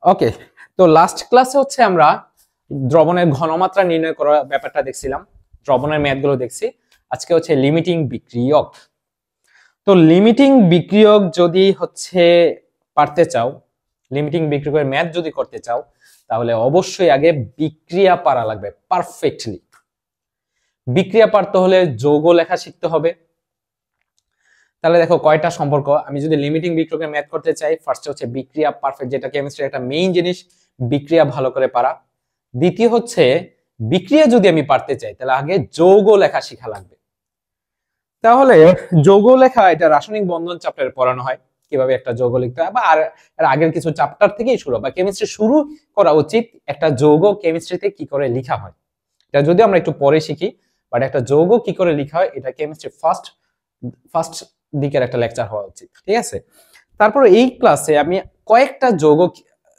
ওকে, তো লাস্ট ক্লাসে হচ্ছে আমরা দ্রবণের ঘনমাত্রা নির্ণয় করার ব্যাপারটা দেখছিলাম, দ্রবণের ম্যাথগুলো দেখছি। আজকে হচ্ছে লিমিটিং বিক্রিয়ক। তো লিমিটিং বিক্রিয়ক যদি হচ্ছে পারতে চাও, লিমিটিং বিক্রিয়কের ম্যাথ যদি করতে চাও, তাহলে অবশ্যই আগে বিক্রিয়া পারা লাগবে পারফেক্টলি। বিক্রিয়া পারতে হলে যৌগ লেখা শিখতে হবে। তাহলে দেখো কয়টা সম্পর্ক। আমি যদি লিমিটিং বিক্রিয়কের ম্যাথ করতে চাই, ফার্স্টে হচ্ছে বিক্রিয়া পারফেক্ট, যেটা কেমিস্ট্রির একটা মেইন জিনিস, বিক্রিয়া ভালো করে পারা। দ্বিতীয় হচ্ছে বিক্রিয়া যদি আমি পারতে চাই, তাহলে আগে যৌগ লেখা শেখা লাগবে। তাহলে যৌগ লেখা এটা রাসায়নিক বন্ধন চ্যাপ্টারে পড়ানো হয়, কিভাবে একটা যৌগ লিখতে হয়, বা আর এর আগের কিছু চ্যাপ্টার থেকেই শুরু, বা কেমিস্ট্রি শুরু করা উচিত একটা যৌগ কেমিস্ট্রিতে কি করে লেখা হয়। এটা যদি আমরা একটু পরে শিখি, বাট একটা যৌগ কি করে লেখা হয় এটা কেমিস্ট্রি ফার্স্ট দিকের একটা লেকচার হওয়া উচিত, ঠিক আছে। তারপর এই ক্লাসে আমি কয়েকটা যৌগ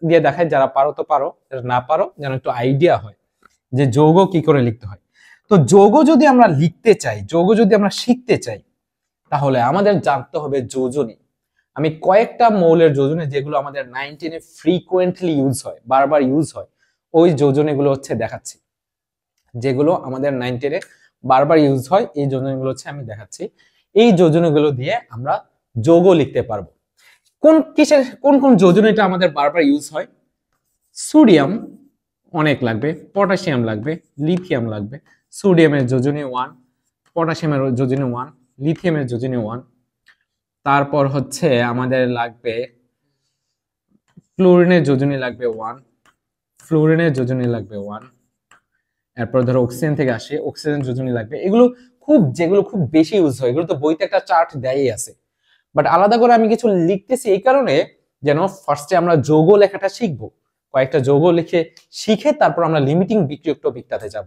দিয়ে দেখাই, যারা পারো তো পারো, যারা না পারো যেন একটু আইডিয়া হয় যে যৌগ কি করে লিখতে হয়। তো যৌগ যদি আমরা লিখতে চাই, যৌগ যদি আমরা শিখতে চাই, তাহলে আমাদের জানতে হবে যোজনী। আমি কয়েকটা মৌলের যোজনী যেগুলো আমাদের 19 এ ফ্রিকোয়েন্টলি ইউজ হয়, বারবার ইউজ হয়, ওই যোজনীগুলো হচ্ছে দেখাচ্ছি। যেগুলো আমাদের 19 এ বারবার ইউজ হয়, এই যোজনীগুলো হচ্ছে আমি দেখাচ্ছি। এই যোজনীগুলো দিয়ে আমরা যৌগ লিখতে পারবো। কোন কোন যোজনীটা আমাদের বারবার ইউজ হয়? সোডিয়াম অনেক লাগবে, পটাশিয়াম লাগবে, লিথিয়াম লাগবে। সোডিয়ামের যোজনী 1, পটাশিয়ামের যোজনী 1, লিথিয়ামের যোজনী 1। তারপর হচ্ছে আমাদের লাগবে ক্লোরিনের যোজনী লাগবে 1, ফ্লোরিনের যোজনী লাগবে 1। এরপর ধরো অক্সিজেন থেকে আসে, অক্সিজেন যোজনী লাগবে। এগুলো যেগুলো খুব বেশি ইউজ হয়, এগুলো তো বইতে একটা চার্ট দেয়ই আছে, বাট আলাদা করে আমি কিছু লিখতেছি এই কারণে যেন ফার্স্টে আমরা যৌগ লেখাটা শিখবো। কয়েকটা যৌগ লিখে শিখে তারপর আমরা লিমিটিং বিক্রিয়ক টপিকটাতে যাব।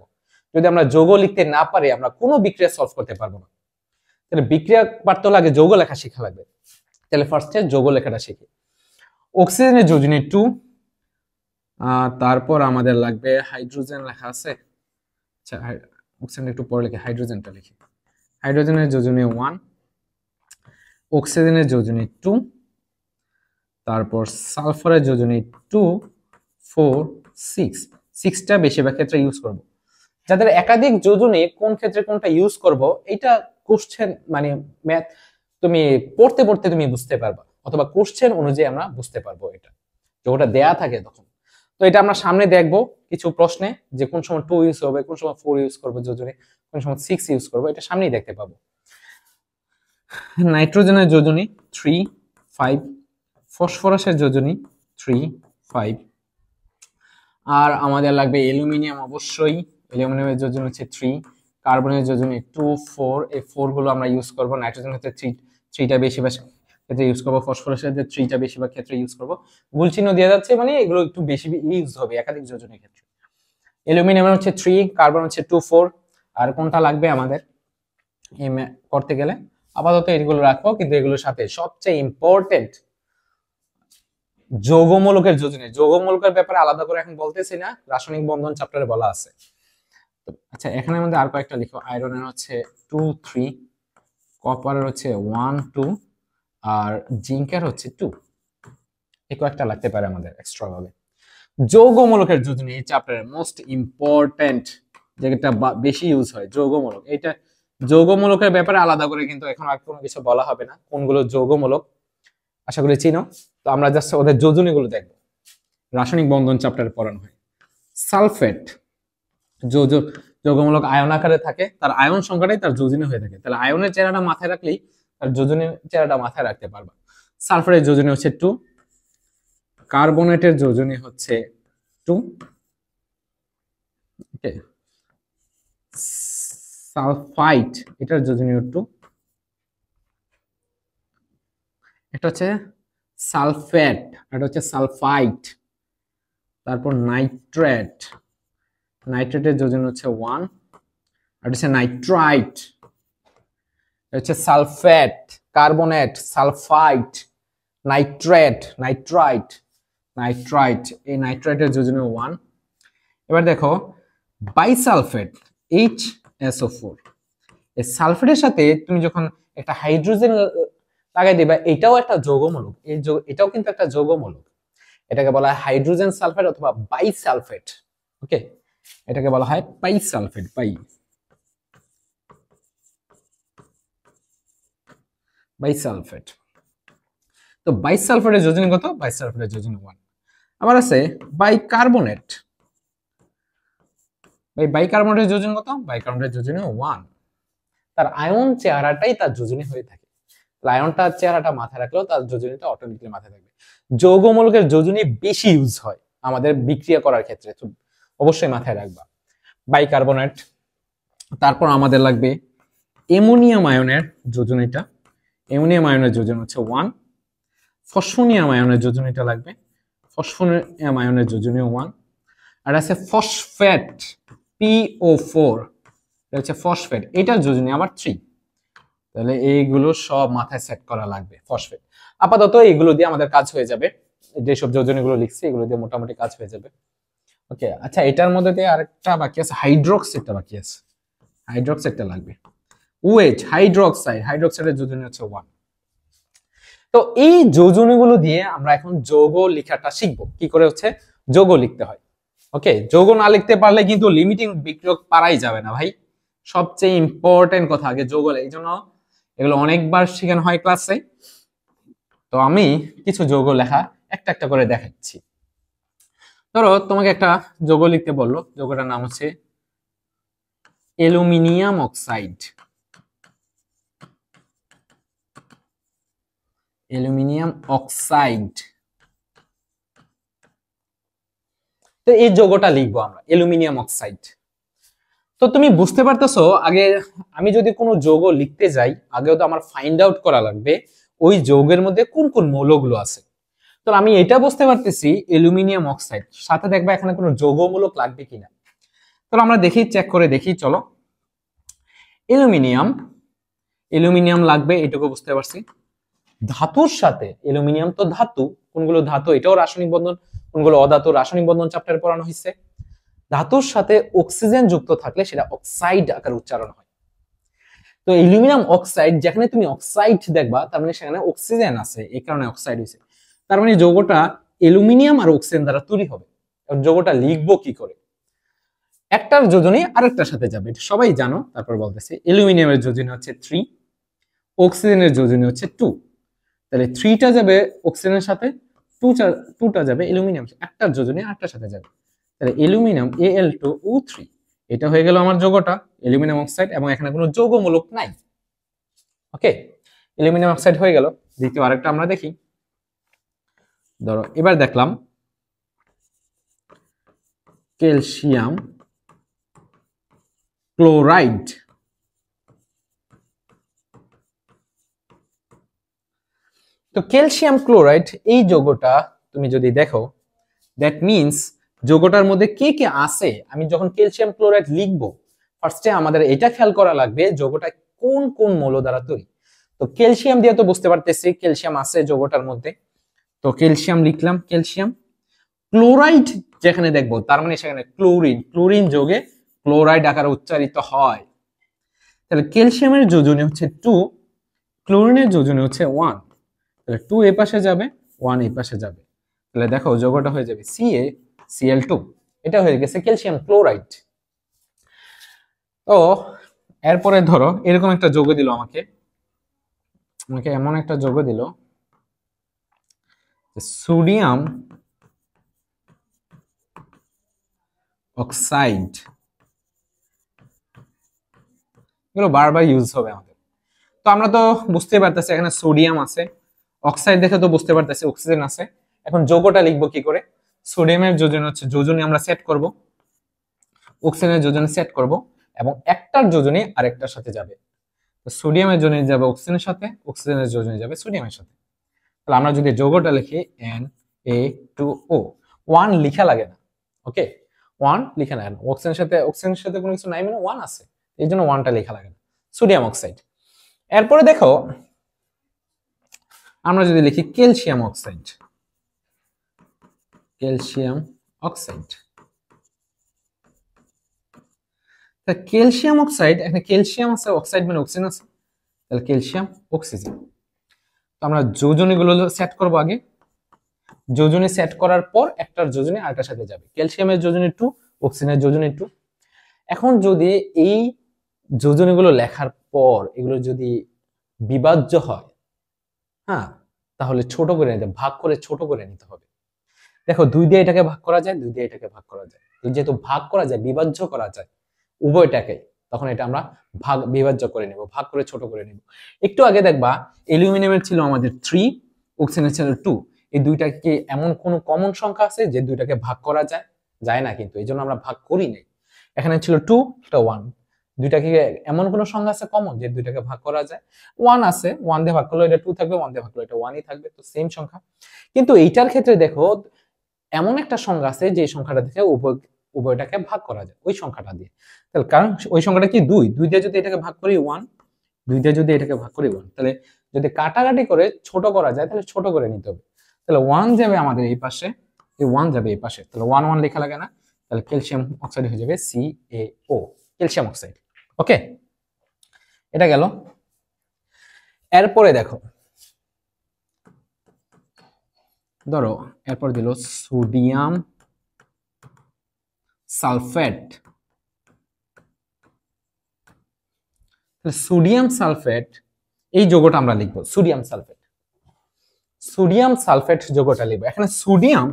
যদি আমরা যৌগ লিখতে না পারি, আমরা কোনো বিক্রিয়া সলভ করতে পারবো না। তাহলে বিক্রিয়া পারতে হলে আগে যৌগ লেখা শেখা লাগবে। তাহলে ফার্স্টে যৌগ লেখাটা শিখি। অক্সিজেনের যোজনী 2, তারপর আমাদের লাগবে হাইড্রোজেন লেখা আছে। আচ্ছা, অক্সিজেন একটু পরে লিখে হাইড্রোজেনটা লিখি। হাইড্রোজেনের যোজনী 1, অক্সিজেনের যোজনী 2, তারপর সালফারের যোজনী 2, 4, 6। 6টা বেশিরভাগ ক্ষেত্রে ইউজ করব। যাদের একাধিক যোজনী কোন ক্ষেত্রে কোনটা ইউজ করব, এটা কোশ্চেন মানে ম্যাথ তুমি পড়তে পড়তে তুমি বুঝতে পারবা, অথবা কোশ্চেন অনুযায়ী আমরা বুঝতে পারবো এটা, যে ওটা দেয়া থাকে তখন। তো এটা আমরা সামনে দেখবো কিছু প্রশ্নে, যে কোন সময় 2 ইউজ হবে, কোন সময় 4 ইউজ করবো যোজনী, কোন সময় 6 ইউজ করবো, এটা সামনেই দেখতে পাবো। নাইট্রোজেনের যোজনী 3, 5, ফসফরাসের যোজনী 3, 5। আর আমাদের লাগবে অ্যালুমিনিয়াম, অবশ্যই অ্যালুমিনিয়ামের যোজনী হচ্ছে 3, কার্বনের যোজনী 2, 4। এই 4 গুলো আমরা ইউজ করব। নাইট্রোজেনের ক্ষেত্রে 3টা বেশিরভাগ ক্ষেত্রে ইউজ করব, ফসফরাসের ক্ষেত্রে 3টা বেশিরভাগ ক্ষেত্রে ইউজ করব। গুল চিহ্ন দেওয়া যাচ্ছে মানে এগুলো একটু বেশি ইউজ হবে একাধিক যোজনের ক্ষেত্রে। অ্যালুমিনিয়ামের হচ্ছে 3, কার্বন হচ্ছে 2, 4। আর কোনটা লাগবে আমাদের করতে গেলে? আপাতত এগুলো রাখবো, কিন্তু এগুলোর সাথে সবচেয়ে ইম্পর্টেন্ট যৌগমূলকের যোজনী। যৌগমূলকের ব্যাপারে আলাদা করে এখন বলতেছি না, রাসায়নিক বন্ধন চ্যাপ্টারে বলা আছে। আচ্ছা, এখানে মধ্যে আর কয়েকটা লিখো। আয়রনের হচ্ছে 2, 3, কপারের হচ্ছে 1, 2, আর জিঙ্কের হচ্ছে 2। এই কয়েকটা লাগতে পারে আমাদের এক্সট্রা ভাবে। যৌগমূলকের যোজনী এই চ্যাপ্টারের মোস্ট ইম্পর্টেন্ট, যেটা বেশি ইউজ হয়, যৌগমূলক। এটা যৌগমূলকের ব্যাপারে আলাদা করে কিন্তু এখন আর কোনো কিছু বলা হবে না, কোনগুলো যৌগমূলক আশা করি চিনো। তো আমরা জাস্ট ওদের যোজনীগুলো দেখবো। রাসায়নিক বন্ধন চ্যাপ্টারে পড়ানো হয়। সালফেট যৌগমূলক আয়ন আকারে থাকে, তার আয়ন সংখ্যাটাই তার যোজনী হয়ে থাকে। তাহলে আয়নের চেহারাটা মাথায় রাখলেই তার যোজনী চেহারাটা মাথায় রাখতে পারবা। সালফারের যোজনী হচ্ছে 2, কার্বনেটের যোজনী হচ্ছে 2, ওকে। সালফাইট এটার যোজনী 2, এটা হচ্ছে সালফেট, এটা হচ্ছে সালফাইট। তারপর নাইট্রেটের যোজনী হচ্ছে 1, আর হচ্ছে নাইট্রাইট। হচ্ছে সালফেট, কার্বনেট, সালফাইট, নাইট্রাইট। এই নাইট্রাইটের যোজনী 1। এবার দেখো বাইসালফেট, HSO4। এই সালফেটের সাথে তুমি যখন একটা হাইড্রোজেন লাগাই দিবা, এটাও একটা যৌগমূলক। এটাও কিন্তু একটা যৌগমূলক। এটাকে বলা হয় হাইড্রোজেন সালফেট অথবা বাইসালফেট। ওকে, এটাকে বলা হয় বাইসালফেট, বাইসালফেট। তো বাইসালফেটের যোজনী কত? বাইসালফেটের যোজনী 1। আবার আছে বাইকার্বনেট, বাইকার্বনেটের যোজনী কত? বাইকার্বনেটের যোজনী 1। তার আয়ন চেহারাটাই তার যোজনী হয়ে থাকে। আয়নটার চেহারাটা মাথায় রাখলেও তার যোজনীটা অটোমেটিক্যালি মাথায় থাকবে। যৌগমূলকের যোজনী বেশি ইউজ হয় আমাদের বিক্রিয়া করার ক্ষেত্রে, তো অবশ্যই মাথায় রাখবা বাইকার্বনেট। তারপর আমাদের লাগবে অ্যামোনিয়াম আয়নের যোজনীটা। অ্যামোনিয়াম আয়নের যোজনী হচ্ছে 1। ফসফোনিয়াম আয়নের যোজনীটা লাগবে, ফসফোনিয়াম আয়নের যোজনী 1। আর আছে ফসফেট, PO4, এটা হচ্ছে ফসফেট, এটার যোজনী আবার 3। তাহলে এইগুলো সব মাথায় সেট করা লাগবে। ফসফেট আপাতত এগুলো দিয়ে আমাদের কাজ হয়ে যাবে, যেসব যোজনীগুলো লিখছি এগুলো দিয়ে মোটামুটি কাজ হয়ে যাবে। ওকে, আচ্ছা এটার মধ্যে দিয়ে আরেকটা বাকি আছে, হাইড্রোক্সাইডটা বাকি আছে, হাইড্রোক্সাইডটা লাগবে। OH হাইড্রোক্সাইড, হাইড্রোক্সাইডের যোজনী হচ্ছে 1। তো এই যোজনীগুলো দিয়ে আমরা এখন যৌগ লেখাটা শিখবো, কি করে হচ্ছে যৌগ লিখতে হয়। ওকে, যৌগ না লিখতে পারলে কিন্তু লিমিটিং বিক্রিয়ক পারাই যাবে না ভাই। সবচেয়ে ইম্পর্টেন্ট কথা আগে যৌগ, এই জন্য এগুলো অনেকবার শেখানো হয় ক্লাসে। তো আমি কিছু যৌগ লেখা একটা একটা করে দেখাচ্ছি। ধরো তোমাকে একটা যৌগ লিখতে বললো, যৌগটার নাম হচ্ছে অ্যালুমিনিয়াম অক্সাইড। অ্যালুমিনিয়াম অক্সাইড, তো এই যৌগটা লিখবো আমরা অ্যালুমিনিয়াম অক্সাইড। তো তুমি বুঝতে পারতেছো, আগে আমি যদি কোনো যৌগ লিখতে যাই আগেও তো আমার ফাইন্ড আউট করা লাগবে ওই যৌগের মধ্যে কোন কোন মৌলগুলো আছে। তো আমি এটা বুঝতে পারতেছি অ্যালুমিনিয়াম অক্সাইড, সাথে দেখবা এখানে কোনো যৌগমূলক লাগবে কিনা। তো আমরা দেখি, চেক করে দেখি, চলো। অ্যালুমিনিয়াম, অ্যালুমিনিয়াম লাগবে এটুকু বুঝতে পারছি। ধাতুর সাথে, অ্যালুমিনিয়াম তো ধাতু, কোনগুলো ধাতু এটাও রাসায়নিক বন্ধন, কোনগুলো অধাতু রাসায়নিক বন্ধন চ্যাপ্টারে পড়ানো হয়েছে। ধাতুর সাথে অক্সিজেন যুক্ত থাকলে সেটা অক্সাইড আকারে উচ্চারণ হয়। তো অ্যালুমিনিয়াম অক্সাইড, যেখানে তুমি অক্সাইড দেখবা তার মানে সেখানে অক্সিজেন আছে, এই কারণে অক্সাইড হয়েছে। তার মানে যৌগটা অ্যালুমিনিয়াম আর অক্সিজেন দ্বারা তৈরি হবে। যৌগটা লিখবো কি করে? একটার যোজনী আরেকটার সাথে যাবে, এটা সবাই জানো, তারপর বলতেছি। অ্যালুমিনিয়ামের যোজনী হচ্ছে 3, অক্সিজেনের যোজনী হচ্ছে 2। তাহলে 3টা যাবে অক্সিজেনের সাথে, 2টা যাবে অ্যালুমিনিয়াম, একটার যোজনী আরেকটার সাথে যাবে। তাহলে অ্যালুমিনিয়াম Al2O3, এটা হয়ে গেল আমার যৌগটা অ্যালুমিনিয়াম অক্সাইড, এবং এখানে কোনো যৌগমূলক নাই। ওকে, অ্যালুমিনিয়াম অক্সাইড হয়ে গেল। দ্বিতীয় আরেকটা আমরা দেখি। ধরো এবার দেখলাম ক্যালসিয়াম ক্লোরাইড। তো ক্যালসিয়াম ক্লোরাইড এই যৌগটা তুমি যদি দেখো, দ্যাট মিনস যৌগটার মধ্যে কে কে আছে। আমি যখন ক্যালসিয়াম ক্লোরাইড লিখবো ফার্স্টে আমাদের এটা খেয়াল করা লাগবে যৌগটা কোন কোন মৌল দ্বারা তৈরি। তো ক্যালসিয়াম দিয়ে তো বুঝতে পারতেছি ক্যালসিয়াম আছে যৌগটার মধ্যে, তো ক্যালসিয়াম লিখলাম। ক্যালসিয়াম ক্লোরাইড যেখানে দেখবো তার মানে সেখানে ক্লোরিন, ক্লোরিন যৌগে ক্লোরাইড আকারে উচ্চারিত হয়। তাহলে ক্যালসিয়ামের যোজনী হচ্ছে 2, ক্লোরিনের যোজনী হচ্ছে 1। তাহলে 2 এ পাশে যাবে, 1 এই পাশে যাবে। তাহলে দেখো যৌগটা হয়ে যাবে CaCl2, এটা হয়ে গেছে ক্যালসিয়াম ক্লোরাইড। তো এরপরে ধরো এরকম একটা যৌগ দিল আমাকে, এমন একটা যৌগ দিল সোডিয়াম অক্সাইড। এগুলো বারবার ইউজ হবে আমাদের। তো আমরা তো বুঝতে পারতেছি এখানে সোডিয়াম আছে, অক্সাইড দেখে তো বুঝতে পারতেছি অক্সিজেন আছে। এখন যৌগটা লিখবো কি করে? সোডিয়ামের যোজনী হচ্ছে, যোজনী আমরা সেট করব, অক্সিজেনের যোজনী সেট করব, এবং একটার যোজনী আরেকটার সাথে যাবে। তো সোডিয়ামের যোজনী যাবে অক্সিজেনের সাথে, অক্সিজেনের যোজনী যাবে সোডিয়ামের সাথে। তাহলে আমরা যদি যৌগটা লিখি Na2O, 1 লিখা লাগে না। ওকে, 1 লিখা লাগে না, অক্সিজেনের সাথে কোনো কিছু নাই মানে 1 আছে, এই জন্য 1টা লেখা লাগে না, সোডিয়াম অক্সাইড। এরপরে দেখো আমরা যদি লিখি ক্যালসিয়াম অক্সাইড, ক্যালসিয়াম অক্সাইড। তা ক্যালসিয়াম অক্সাইড, এখানে ক্যালসিয়াম আছে, অক্সাইড মানে অক্সিজেন আছে, তাহলে ক্যালসিয়াম অক্সিজেন। তো আমরা যোজনীগুলো সেট করব আগে। যোজনী সেট করার পর একটার যোজনী আরেকটার সাথে যাবে। ক্যালসিয়ামের যোজনী 2, অক্সিজেনের যোজনী 2। এখন যদি এই যোজনীগুলো লেখার পর এগুলো যদি বিভাজ্য হয়, হ্যাঁ, তাহলে ছোট করে নিতে, ভাগ করে ছোট করে নিতে হবে। দেখো 2 দিয়ে এটাকে ভাগ করা যায়, 2 দিয়ে এটাকে ভাগ করা যায়। যেহেতু ভাগ করা যায়, বিভাজ্য করা যায় উভয়টাকে, তখন এটা আমরা বিভাজ্য করে নিব, ভাগ করে ছোট করে নিব। একটু আগে দেখবা অ্যালুমিনিয়ামের ছিল আমাদের 3, অক্সিজেনের ছিল 2। এই দুইটাকে কি এমন কোনো কমন সংখ্যা আছে যে দুইটাকে ভাগ করা যায়? যায় না, কিন্তু এই জন্য আমরা ভাগ করি নাই। এখানে ছিল 2, এটা 1। দুইটাকে এমন কোনো সংখ্যা আছে কমন যে দুইটাকে ভাগ করা যায়? 1 আছে, 1 দিয়ে ভাগ করলে এটা 2 থাকবে, 1 দিয়ে ভাগ করলে এটা 1ই থাকবে, তো সেম সংখ্যা। কিন্তু এইটার ক্ষেত্রে দেখো এমন একটা সংখ্যা আছে যে সংখ্যাটা থেকে উভয়টাকে ভাগ করা যায় ওই সংখ্যাটা দিয়ে। তাহলে কারণ ওই সংখ্যাটা কি 2, 2 দিয়ে যদি এটাকে ভাগ করি 1, 2 দিয়ে যদি এটাকে ভাগ করি 1, তাহলে যদি কাটাকাটি করে ছোট করা যায় তাহলে ছোট করে নিতে হবে। তাহলে 1 যাবে আমাদের এই পাশে, এই 1 যাবে এই পাশে, তাহলে 1 1 লেখা লাগে না? তাহলে ক্যালসিয়াম অক্সাইড হয়ে যাবে CaO, ক্যালসিয়াম অক্সাইড। ওকে, এটা গেল। এরপরে দেখো, ধরো এরপর দিল সোডিয়াম সালফেট। সোডিয়াম সালফেট এই যৌগটা আমরা লিখবো সোডিয়াম সালফেট। সোডিয়াম সালফেট যৌগটা লিখবো। এখানে সোডিয়াম,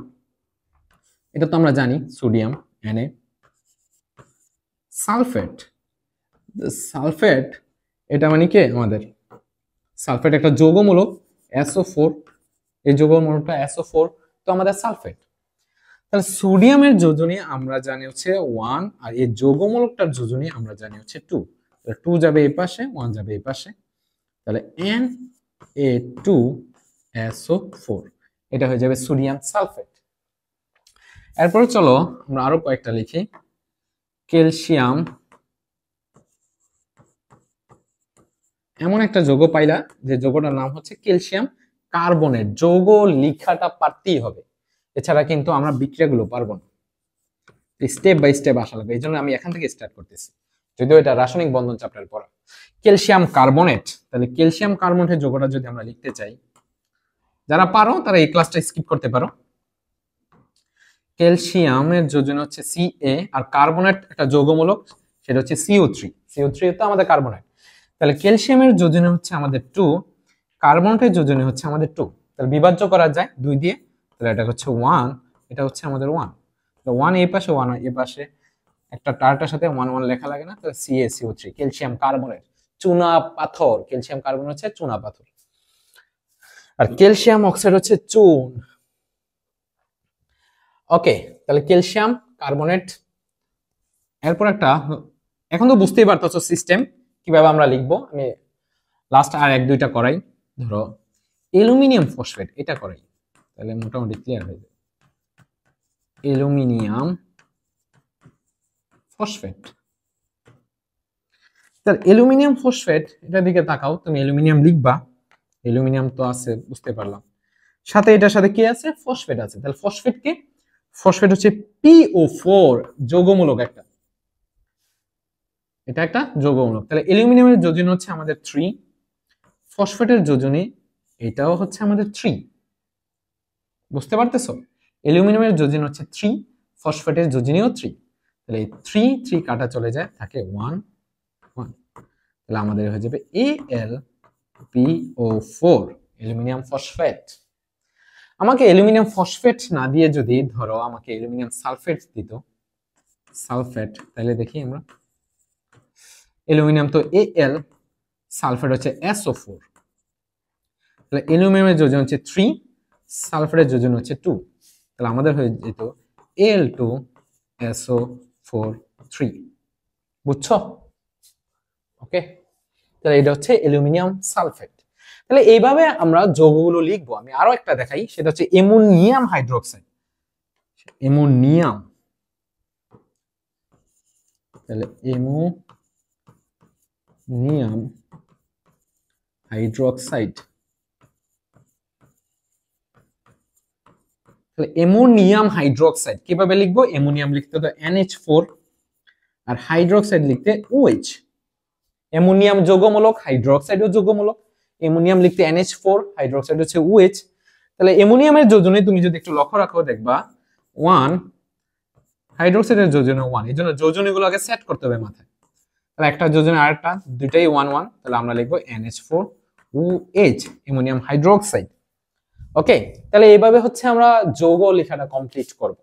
এটা তো আমরা জানি সোডিয়াম Na, সালফেট, সালফেট এটা মানে কি আমাদের সালফেট একটা যৌগমূলক SO4, এই যৌগমূলকটা SO4, তো আমাদের সালফেট। তাহলে সোডিয়ামের যোজনী আমরা জানি হচ্ছে 1, আর এই যৌগমূলকটার যোজনী আমরা জানি হচ্ছে 2। 2 যাবে এই পাশে, 1 যাবে এই পাশে, তাহলে Na2SO4, এটা হয়ে যাবে সোডিয়াম সালফেট। এরপর চলো আমরা আরো কয়েকটা লিখি। ক্যালসিয়াম, এমন একটা যৌগ পাইলা যে যৌগটার নাম হচ্ছে ক্যালসিয়াম কার্বনেট। যৌগ লেখাটা পারতেই হবে, এছাড়া কিন্তু আমরা বিক্রিয়াগুলো পারবো না। স্টেপ বাই স্টেপ আসা লাগবে, এই জন্য আমি এখান থেকে স্টার্ট করতেছি, যদিও এটা রাসায়নিক বন্ধন চ্যাপ্টার পড়া। ক্যালসিয়াম কার্বনেট, তাহলে ক্যালসিয়াম কার্বনেটের যৌগটা যদি আমরা লিখতে চাই, যারা পারো তারা এই ক্লাসটা স্কিপ করতে পারো। ক্যালসিয়ামের যোজনী হচ্ছে Ca, আর কার্বনেট একটা যৌগমূলক, সেটা হচ্ছে CO3। CO3 তো আমাদের কার্বনেট। তাহলে ক্যালসিয়ামের যোজনী হচ্ছে আমাদের 2, কার্বনেটের যোজনী হচ্ছে আমাদের 2। তাহলে বিভাজ্য করা যায় 2 দিয়ে, তাহলে এটা হচ্ছে 1, এটা হচ্ছে আমাদের 1। 1 এই পাশে, 1 এই পাশে, একটা টার্টার সাথে 1 1 লেখা লাগে না? তাহলে CaCO3, ক্যালসিয়াম কার্বনেট, চুনা পাথর। ক্যালসিয়াম কার্বন হচ্ছে চুনা পাথর, আর ক্যালসিয়াম অক্সাইড হচ্ছে চুন। ওকে, তাহলে ক্যালসিয়াম কার্বনেট। এরপর একটা, এখন তো বুঝতেই পারতেছো সিস্টেম কিভাবে আমরা লিখবো। আমি লাস্ট আর 1 2টা করাই। ধরো অ্যালুমিনিয়াম ফসফেট, এটা করাই, তাহলে মোটামুটি ক্লিয়ার হয়ে যাবে। অ্যালুমিনিয়াম ফসফেট, তাহলে অ্যালুমিনিয়াম ফসফেট, এটার দিকে তাকাও, তুমি অ্যালুমিনিয়াম লিখবা, অ্যালুমিনিয়াম তো আছে বুঝতে পারলাম, সাথে এটার সাথে কি আছে? ফসফেট আছে। তাহলে ফসফেট কি? ফসফেট হচ্ছে PO4, যৌগমূলক একটা, এটা একটা যৌগমূলক। তাহলে অ্যালুমিনিয়ামের যোজনী হচ্ছে আমাদের 3, ফসফেটের যোজনী এটাও হচ্ছে আমাদের 3। বুঝতে পারতেছো? অ্যালুমিনিয়ামের যোজনী হচ্ছে 3, ফসফেটের যোজনীও 3। তাহলে এই 3 3 কাটা চলে যায়, থাকে 1 1। তাহলে আমাদের হয়ে যাবে AlPO4, অ্যালুমিনিয়াম ফসফেট। আমাকে অ্যালুমিনিয়াম ফসফেট না দিয়ে যদি ধরো আমাকে অ্যালুমিনিয়াম সালফেট দিত, সালফেট, তাহলে দেখি আমরা অ্যালুমিনিয়াম তো Al, সালফেট হচ্ছে SO4, তাহলে অ্যালুমিনিয়ামের যোজন হচ্ছে 3, সালফেটের যোজন হচ্ছে 2, তাহলে আমাদের হয়ে যেত Al2SO4 3। বুঝছো? ওকে, তাহলে এটা হচ্ছে অ্যালুমিনিয়াম সালফেট। তাহলে এইভাবে আমরা যৌগগুলো লিখবো। আমি আরো একটা দেখাই, সেটা হচ্ছে অ্যামোনিয়াম হাইড্রোক্সাইড। অ্যামোনিয়াম, তাহলে অ্যামোনিয়াম হাইড্রোক্সাইড, তাহলে অ্যামোনিয়াম হাইড্রোক্সাইড কিভাবে লিখবো? অ্যামোনিয়াম লিখতে তো NH4, আর হাইড্রোক্সাইড লিখতে OH। অ্যামোনিয়াম যৌগমূলক, হাইড্রোক্সাইডও যৌগমূলক। অ্যামোনিয়াম লিখতে NH4, হাইড্রোক্সাইড হচ্ছে OH। তাহলে অ্যামোনিয়ামের যোজনে তুমি যদি একটু লক্ষ্য রাখো দেখবা 1, হাইড্রোক্সাইডের যোজনে 1, এই জন্য যোজনীগুলোকে সেট করতে হবে মাথায়। তাহলে একটা যোজনে আরেকটা, দুইটাই 1 1, তাহলে আমরা লিখবো NH4OH, অ্যামোনিয়াম হাইড্রোক্সাইড। ওকে, তাহলে এইভাবে হচ্ছে আমরা যৌগ লেখাটা কমপ্লিট করব।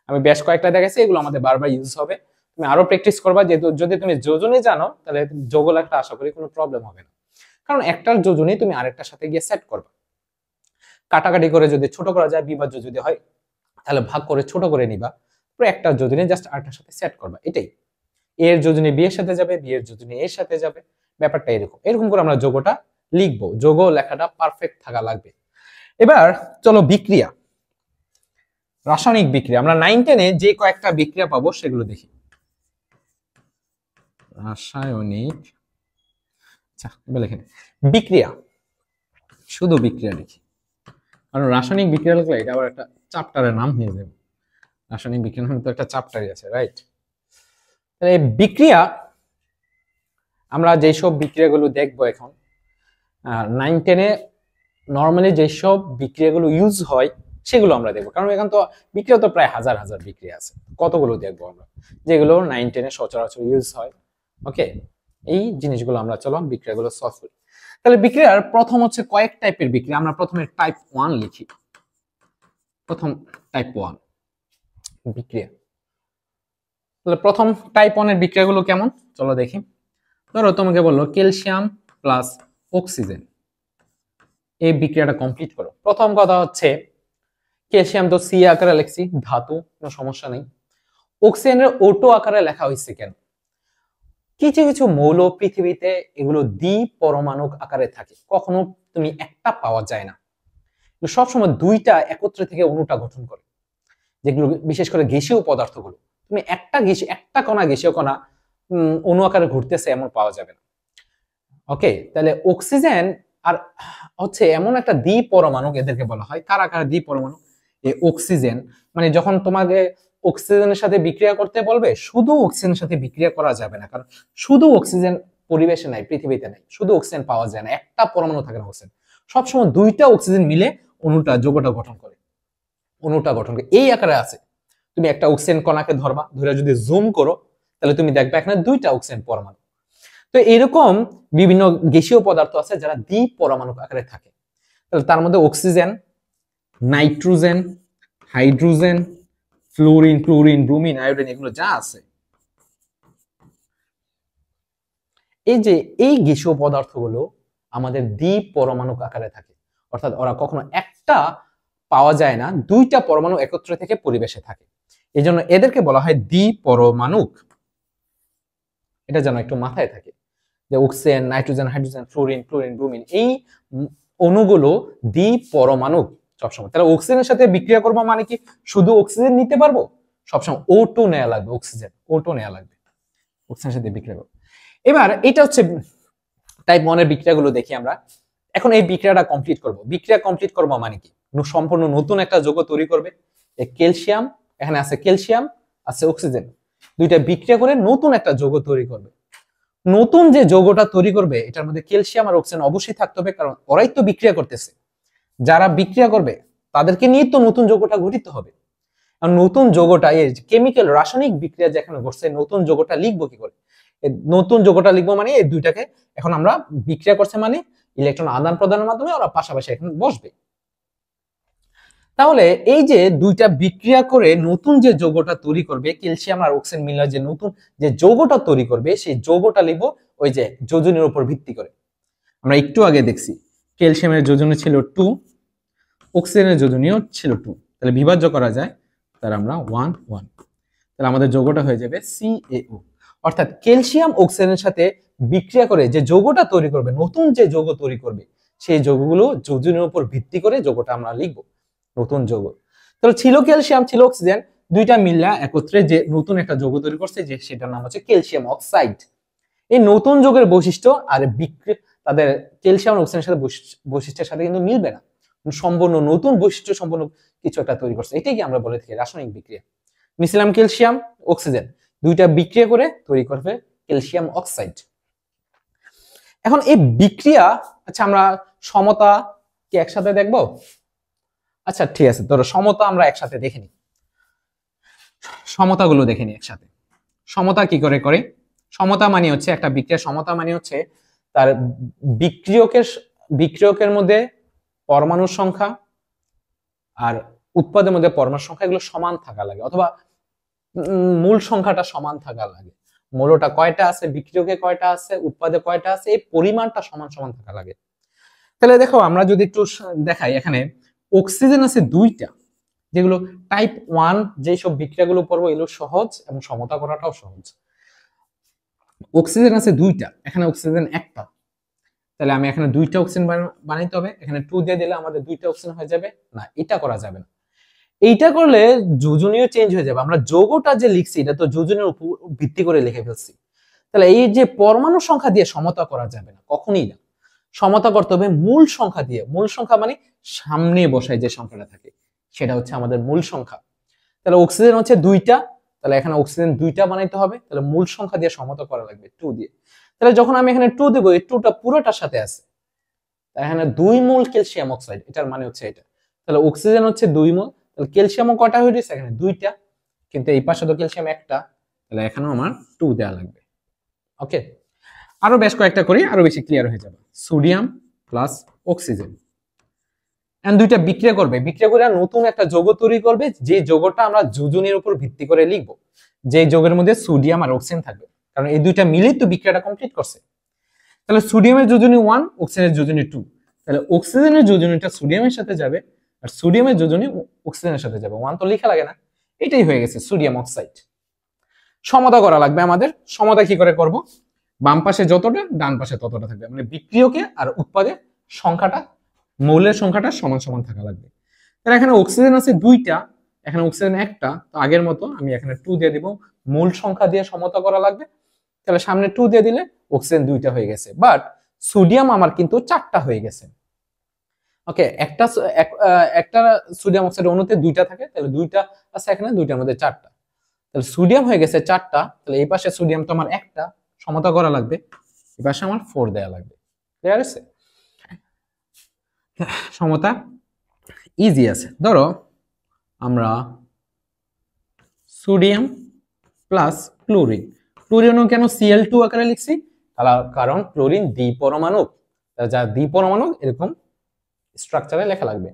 আমি বেশ কয়েকটা দেখাচ্ছি, এগুলো আমাদের বারবার ইউজ হবে, তুমি আরো প্র্যাকটিস করবা। যেহেতু যদি তুমি যোজনী জানো তাহলে যৌগ লেখাটা আশা করি কোনো প্রবলেম হবে না, কারণ একটার যোজনী তুমি আরেকটার সাথে গিয়ে সেট করবা। কাটাকাটি করে যদি ছোট করা যায়, বিভাজ্য যদি হয় তাহলে ভাগ করে ছোট করে নিবা, পুরো একটা যোজনী জাস্ট আরেকটার সাথে সেট করবা। এটাই, এর যোজনী বি এর সাথে যাবে, বি এর যোজনী এর সাথে যাবে, ব্যাপারটা এরকম। এরকম করে আমরা যৌগটা লিখবো, যৌগ লেখাটা পারফেক্ট থাকা লাগবে। এবার চলো বিক্রিয়া, রাসায়নিক বিক্রিয়া। আমরা 9 10-এ যে কয়েকটা বিক্রিয়া পাবো সেগুলো দেখি। রাসায়নিক, আচ্ছা এবার লিখেন বিক্রিয়া, শুধু বিক্রিয়া লিখি, কারণ রাসায়নিক বিক্রিয়া লিখলে এটা আবার একটা চ্যাপ্টারের নাম হয়ে যাবে। রাসায়নিক বিক্রিয়া নামে তো একটা চ্যাপ্টারই আছে, রাইট? তাহলে বিক্রিয়া, আমরা যেসব বিক্রিয়াগুলো দেখবো এখন 9 10-এ নর্মালি যেসব বিক্রিয়াগুলো ইউজ হয় সেগুলো আমরা দেখবো, কারণ এখন তো বিক্রিয়া তো প্রায় হাজার হাজার বিক্রিয়া আছে, কতগুলো দেখবো আমরা যেগুলো 9 10-এ সচরাচর ইউজ হয়। ওকে, এই জিনিসগুলো আমরা চলো বিক্রিয়াগুলো সলভ করি। তাহলে বিক্রিয়ার প্রথম হচ্ছে কয়েক টাইপের বিক্রিয়া, আমরা প্রথমে টাইপ 1 লিখি। প্রথম টাইপ 1 বিক্রিয়া, তাহলে প্রথম টাইপ 1 এর বিক্রিয়াগুলো কেমন চলো দেখি। ধরো তোমাকে বললো ক্যালসিয়াম প্লাস অক্সিজেন, এই বিক্রিয়াটা কমপ্লিট করো। প্রথম কথা হচ্ছে ক্যালসিয়াম তো সি আকারে লিখছি, ধাতু, কোনো সমস্যা নেই। অক্সিজেনের O2 আকারে লেখা হয়েছে কেন? কিছু কিছু মৌল পৃথিবীতে এগুলো দ্বিপরমাণু আকারে থাকে, কখনো তুমি একটা পাওয়া যায় না, সবসময় দুইটা একত্রে থেকে অণুটা গঠন করে, যেগুলো বিশেষ করে গ্যাসীয় পদার্থগুলো। তুমি একটা কণা গ্যাসীয় কণা অণু আকারে ঘুরতেছে এমন পাওয়া যাবে না। ওকে, তাহলে অক্সিজেন আর হচ্ছে এমন একটা দ্বিপরমাণু, এদেরকে বলা হয় কার আকারে দ্বিপরমাণু? এই অক্সিজেন, মানে যখন তোমাকে অক্সিজেনের সাথে বিক্রিয়া করতে বলবে, শুধু অক্সিজেনের সাথে বিক্রিয়া করা যাবে না, কারণ শুধু অক্সিজেন পরিবেশে নাই, পৃথিবীতে নাই, শুধু অক্সিজেন পাওয়া যায় না, একটা পরমাণু থাকে না অক্সিজেন, সবসময় দুইটা অক্সিজেন মিলে অণুটা যৌগটা গঠন করে, এই আকারে আছে। তুমি একটা অক্সিজেন কণাকে ধরবা, ধরে যদি জুম করো তাহলে তুমি দেখবে এখানে দুইটা অক্সিজেন পরমাণু। তো এরকম বিভিন্ন গ্যাসীয় পদার্থ আছে যারা দ্বিপরমাণু আকারে থাকে। তাহলে তার মধ্যে oxygen, nitrogen, hydrogen, fluorine, chlorine, bromine, iodine, এগুলো যা আছে, এই যে এই গ্যাসীয় পদার্থগুলো আমাদের দ্বিপরমাণু আকারে থাকে, অর্থাৎ ওরা কখনো একটা পাওয়া যায় না, দুইটা পরমাণু একত্রে থেকে পরিবেশে থাকে, এই জন্য এদেরকে বলা হয় দ্বিপরমাণুক। এটা যেন একটু মাথায় থাকে যে oxygen, nitrogen, hydrogen, fluorine, chlorine, bromine, এই অণুগুলো দ্বিপরমাণুক সবসময়। তাহলে অক্সিজেনের সাথে বিক্রিয়া করবো মানে কি শুধু অক্সিজেন নিতে পারবো? সবসময় O2 নেওয়া লাগবে, অক্সিজেন O2 নেওয়া লাগবে, অক্সিজেনের সাথে বিক্রিয়া করবো। এবার এটা হচ্ছে টাইপ 1 এর বিক্রিয়াগুলো দেখি আমরা। এখন এই বিক্রিয়াটা কমপ্লিট করব। বিক্রিয়া কমপ্লিট করবো মানে কি সম্পূর্ণ নতুন একটা যৌগ তৈরি করবে। এই ক্যালসিয়াম, এখানে আছে ক্যালসিয়াম, আছে অক্সিজেন, দুইটা বিক্রিয়া করে নতুন একটা যৌগ তৈরি করবে। নতুন যে যৌগটা তৈরি করবে এটার মধ্যে ক্যালসিয়াম আর অক্সিজেন অবশ্যই থাকতে হবে, কারণ ওরাই তো বিক্রিয়া করতেছে, যারা বিক্রিয়া করবে তাদেরকে নিয়ে তো নতুন যৌগটা গঠিত হবে। আর নতুন যৌগটা এই কেমিক্যাল রাসায়নিক বিক্রিয়া যেখানে ঘটছে, নতুন যৌগটা লিখবো কি করে? নতুন যৌগটা লিখবো মানে এই দুইটাকে এখন আমরা বিক্রিয়া করছে মানে ইলেকট্রন আদান প্রদানের মাধ্যমে ওরা পাশাপাশি এখানে বসবে। তাহলে এই যে দুইটা বিক্রিয়া করে নতুন যে যৌগটা তৈরি করবে, ক্যালসিয়াম আর অক্সিজেন মিলে যে নতুন যে যৌগটা তৈরি করবে, সেই যৌগটা লিখবো ওই যে যোজনীর উপর ভিত্তি করে। আমরা একটু আগে দেখছি ক্যালসিয়ামের যোজনী ছিল 2, অক্সিজেনের যোজনীও ছিল 2, তাহলে বিভাজ্য করা যায়, তাহলে আমরা 1 1, তাহলে আমাদের যৌগটা হয়ে যাবে CaO। অর্থাৎ ক্যালসিয়াম অক্সিজেনের সাথে বিক্রিয়া করে যে যৌগটা তৈরি করবে, নতুন যে যৌগ তৈরি করবে, সেই যৌগগুলো যোজনীর উপর ভিত্তি করে যৌগটা আমরা লিখবো নতুন যৌগ। তাহলে ছিল ক্যালসিয়াম, ছিল অক্সিজেন, দুইটা মিললা একত্রে যে নতুন একটা যৌগ তৈরি করছে, যে সেটার নাম হচ্ছে ক্যালসিয়াম অক্সাইড। এই নতুন যৌগের বৈশিষ্ট্য আর বিক্রিয়া তাদের ক্যালসিয়াম অক্সিজেনের সাথে বৈশিষ্ট্যের সাথে কিন্তু মিলবে না, সম্পূর্ণ নতুন বৈশিষ্ট্য সম্পন্ন কিছু একটা তৈরি করছে। এটাই কি আমরা বলে থাকি রাসায়নিক বিক্রিয়া। মিশিলাম ক্যালসিয়াম অক্সিজেন, দুইটা বিক্রিয়া করে তৈরি করবে ক্যালসিয়াম অক্সাইড। এখন এই বিক্রিয়া, আচ্ছা আমরা সমতা কি একসাথে দেখবো? আচ্ছা ঠিক আছে, ধরো সমতা আমরা একসাথে দেখে নিই, সমতাগুলো দেখে নিই একসাথে। সমতা কি করে করে? সমতা মানে হচ্ছে একটা বিক্রিয়ার সমতা মানে হচ্ছে তার বিক্রিয়কের বিক্রিয়কের মধ্যে পরমাণুর সংখ্যা আর উৎপাদের মধ্যে পরমাণুর সংখ্যা এগুলো সমান থাকা লাগে, অথবা মূল সংখ্যাটা সমান থাকা লাগে। মূলটা কয়টা আছে, বিক্রিয়কে কয়টা আছে, উৎপাদে কয়টা আছে, এই পরিমাণটা সমান সমান থাকা লাগে। তাহলে দেখো আমরা যদি একটু দেখাই, এখানে অক্সিজেন আছে দুইটা, যেগুলো টাইপ 1 যেসব বিক্রিয়াগুলো পড়বো এগুলো সহজ এবং সমতা করাটাও সহজ। অক্সিজেন আছে দুইটা, এখানে অক্সিজেন একটা, তাহলে আমি এখানে দুইটা অক্সিজেন বানাইতে হবে, এখানে 2 দিয়ে দিলে আমাদের দুইটা অক্সিজেন হয়ে যাবে না, এটা করা যাবে না। এইটা করলে যোজনীয় চেঞ্জ হয়ে যাবে, আমরা যৌগটা যে লিখছি এটা তো যোজনের উপর ভিত্তি করে লিখে ফেলছি। তাহলে এই যে পরমাণু সংখ্যা দিয়ে সমতা করা যাবে না, কখনই না। সমতা করতে হবে মূল সংখ্যা দিয়ে। মূল সংখ্যা মানে সামনে বসায় যে সংখ্যাটা থাকে সেটা হচ্ছে আমাদের মূল সংখ্যা। তাহলে অক্সিজেন হচ্ছে দুইটা, তাহলে এখানে অক্সিজেন দুইটা বানাইতে হবে, তাহলে মূল সংখ্যা দিয়ে সমতা করা লাগবে 2 দিয়ে। তাহলে যখন আমি এখানে 2 দেবো, এই 2টা পুরোটার সাথে আছে, এখানে 2 মোল ক্যালসিয়াম অক্সাইড, এটার মানে হচ্ছে এটা। তাহলে অক্সিজেন হচ্ছে 2 মোল, তাহলে ক্যালসিয়ামও কয়টা হয়ে গেছে? এখানে দুইটা, কিন্তু এই পাশে তো ক্যালসিয়াম একটা, তাহলে এখানেও আমার 2 দেওয়া লাগবে। ওকে, আরো বেশ কয়েকটা করি, আরো বেশি ক্লিয়ার হয়ে যাবে। সোডিয়াম প্লাস অক্সিজেন, এন্ড দুইটা বিক্রিয়া করবে, বিক্রিয়া করে নতুন একটা যৌগ তৈরি করবে, যে যৌগটা আমরা যোজনের উপর ভিত্তি করে লিখব, যে যৌগের মধ্যে সোডিয়াম আর অক্সিজেন থাকবে, কারণ এই দুইটা মিলেই তো বিক্রিয়াটা কমপ্লিট করছে। তাহলে সোডিয়ামের যোজনী 1, অক্সিজেনের যোজনী 2, তাহলে অক্সিজেনের যোজনীটা সোডিয়ামের সাথে যাবে, আর সোডিয়ামের যোজনী অক্সিজেনের সাথে যাবে। 1 তো লেখা লাগে না, এটাই হয়ে গেছে সোডিয়াম অক্সাইড। সমতা করা লাগবে আমাদের। সমতা কি করে করব? বাম পাশে যতটা ডান পাশে ততটা থাকবে, মানে বিক্রিয়কে আর উৎপাদে সংখ্যাটা, মৌলের সংখ্যাটা সমান সমান থাকা লাগবে। তাহলে এখানে অক্সিজেন আছে দুইটা, এখানে অক্সিজেন একটা, তো আগের মতো আমি এখানে 2 দিয়ে দিব, মূল সংখ্যা দিয়ে সমতা করা লাগবে। তাহলে সামনে 2 দিয়ে দিলে অক্সিজেন দুইটা হয়ে গেছে, বাট সোডিয়াম আমার কিন্তু 4টা হয়ে গেছে। ওকে, একটা সোডিয়াম অক্সাইড অণুতে দুইটা থাকে, তাহলে দুইটা আছে এখানে, দুইটার মধ্যে 4টা, তাহলে সোডিয়াম হয়ে গেছে 4টা। তাহলে এই পাশে সোডিয়াম তো আমার একটা, সমতা করা লাগবে, এই পাশে আমার 4 দেওয়া লাগবে। ক্লিয়ার আছে? সমতা ইজি আছে। ধরো আমরা সোডিয়াম প্লাস ক্লোরিন, ক্লোরিনও কেন Cl2 আকারে লিখছি? কারণ ক্লোরিন দ্বিপরমাণু, যা দ্বিপরমাণু এরকম স্ট্রাকচারে লেখা লাগবে।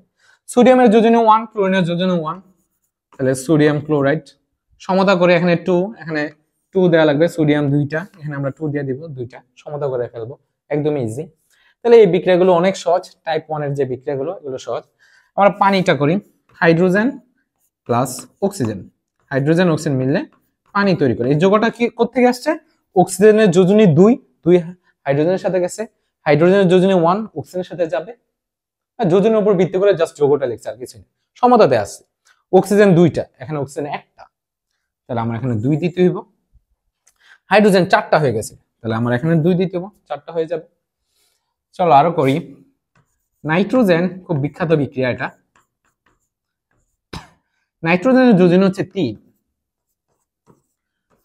সোডিয়ামের যোজনী 1, ক্লোরিনের যোজনী 1, তাহলে সোডিয়াম ক্লোরাইড। সমতা করে এখানে 2, এখানে 2 দেওয়া লাগবে, সোডিয়াম দুইটা, এখানে আমরা 2 দিয়ে দিব, দুইটা সমতা করে ফেলবো, একদম ইজি। তাহলে এই বিক্রিয়াগুলো অনেক সহজ, টাইপ 1 এর যে বিক্রিয়াগুলো এগুলো সহজ। আমরা পানিটা করি, hydrogen plus oxygen, hydrogen oxygen মিললে পানি তৈরি করে। এই যৌগটা কি কোত্থেকে আসছে? অক্সিজেনের যোজনী 2, 2 হাইড্রোজেনের সাথে গেছে, হাইড্রোজেনের যোজনী 1 অক্সিজেনের সাথে যাবে, আর যোজনের উপর ভিত্তি করে জাস্ট যৌগটা লিখছে, আর কিছু নেই। সমতাতে আছে অক্সিজেন দুইটা, এখানে অক্সিজেন একটা, তাহলে আমার এখানে 2 দিতে হইব। হাইড্রোজেন 4টা হয়ে গেছে, তাহলে আমার এখানে 2 দিতে হইব, 4টা হয়ে যাবে। চলো আরো করি। নাইট্রোজেন খুব বিখ্যাত বিক্রিয়া এটা। নাইট্রোজেনের যোজনী হচ্ছে 3,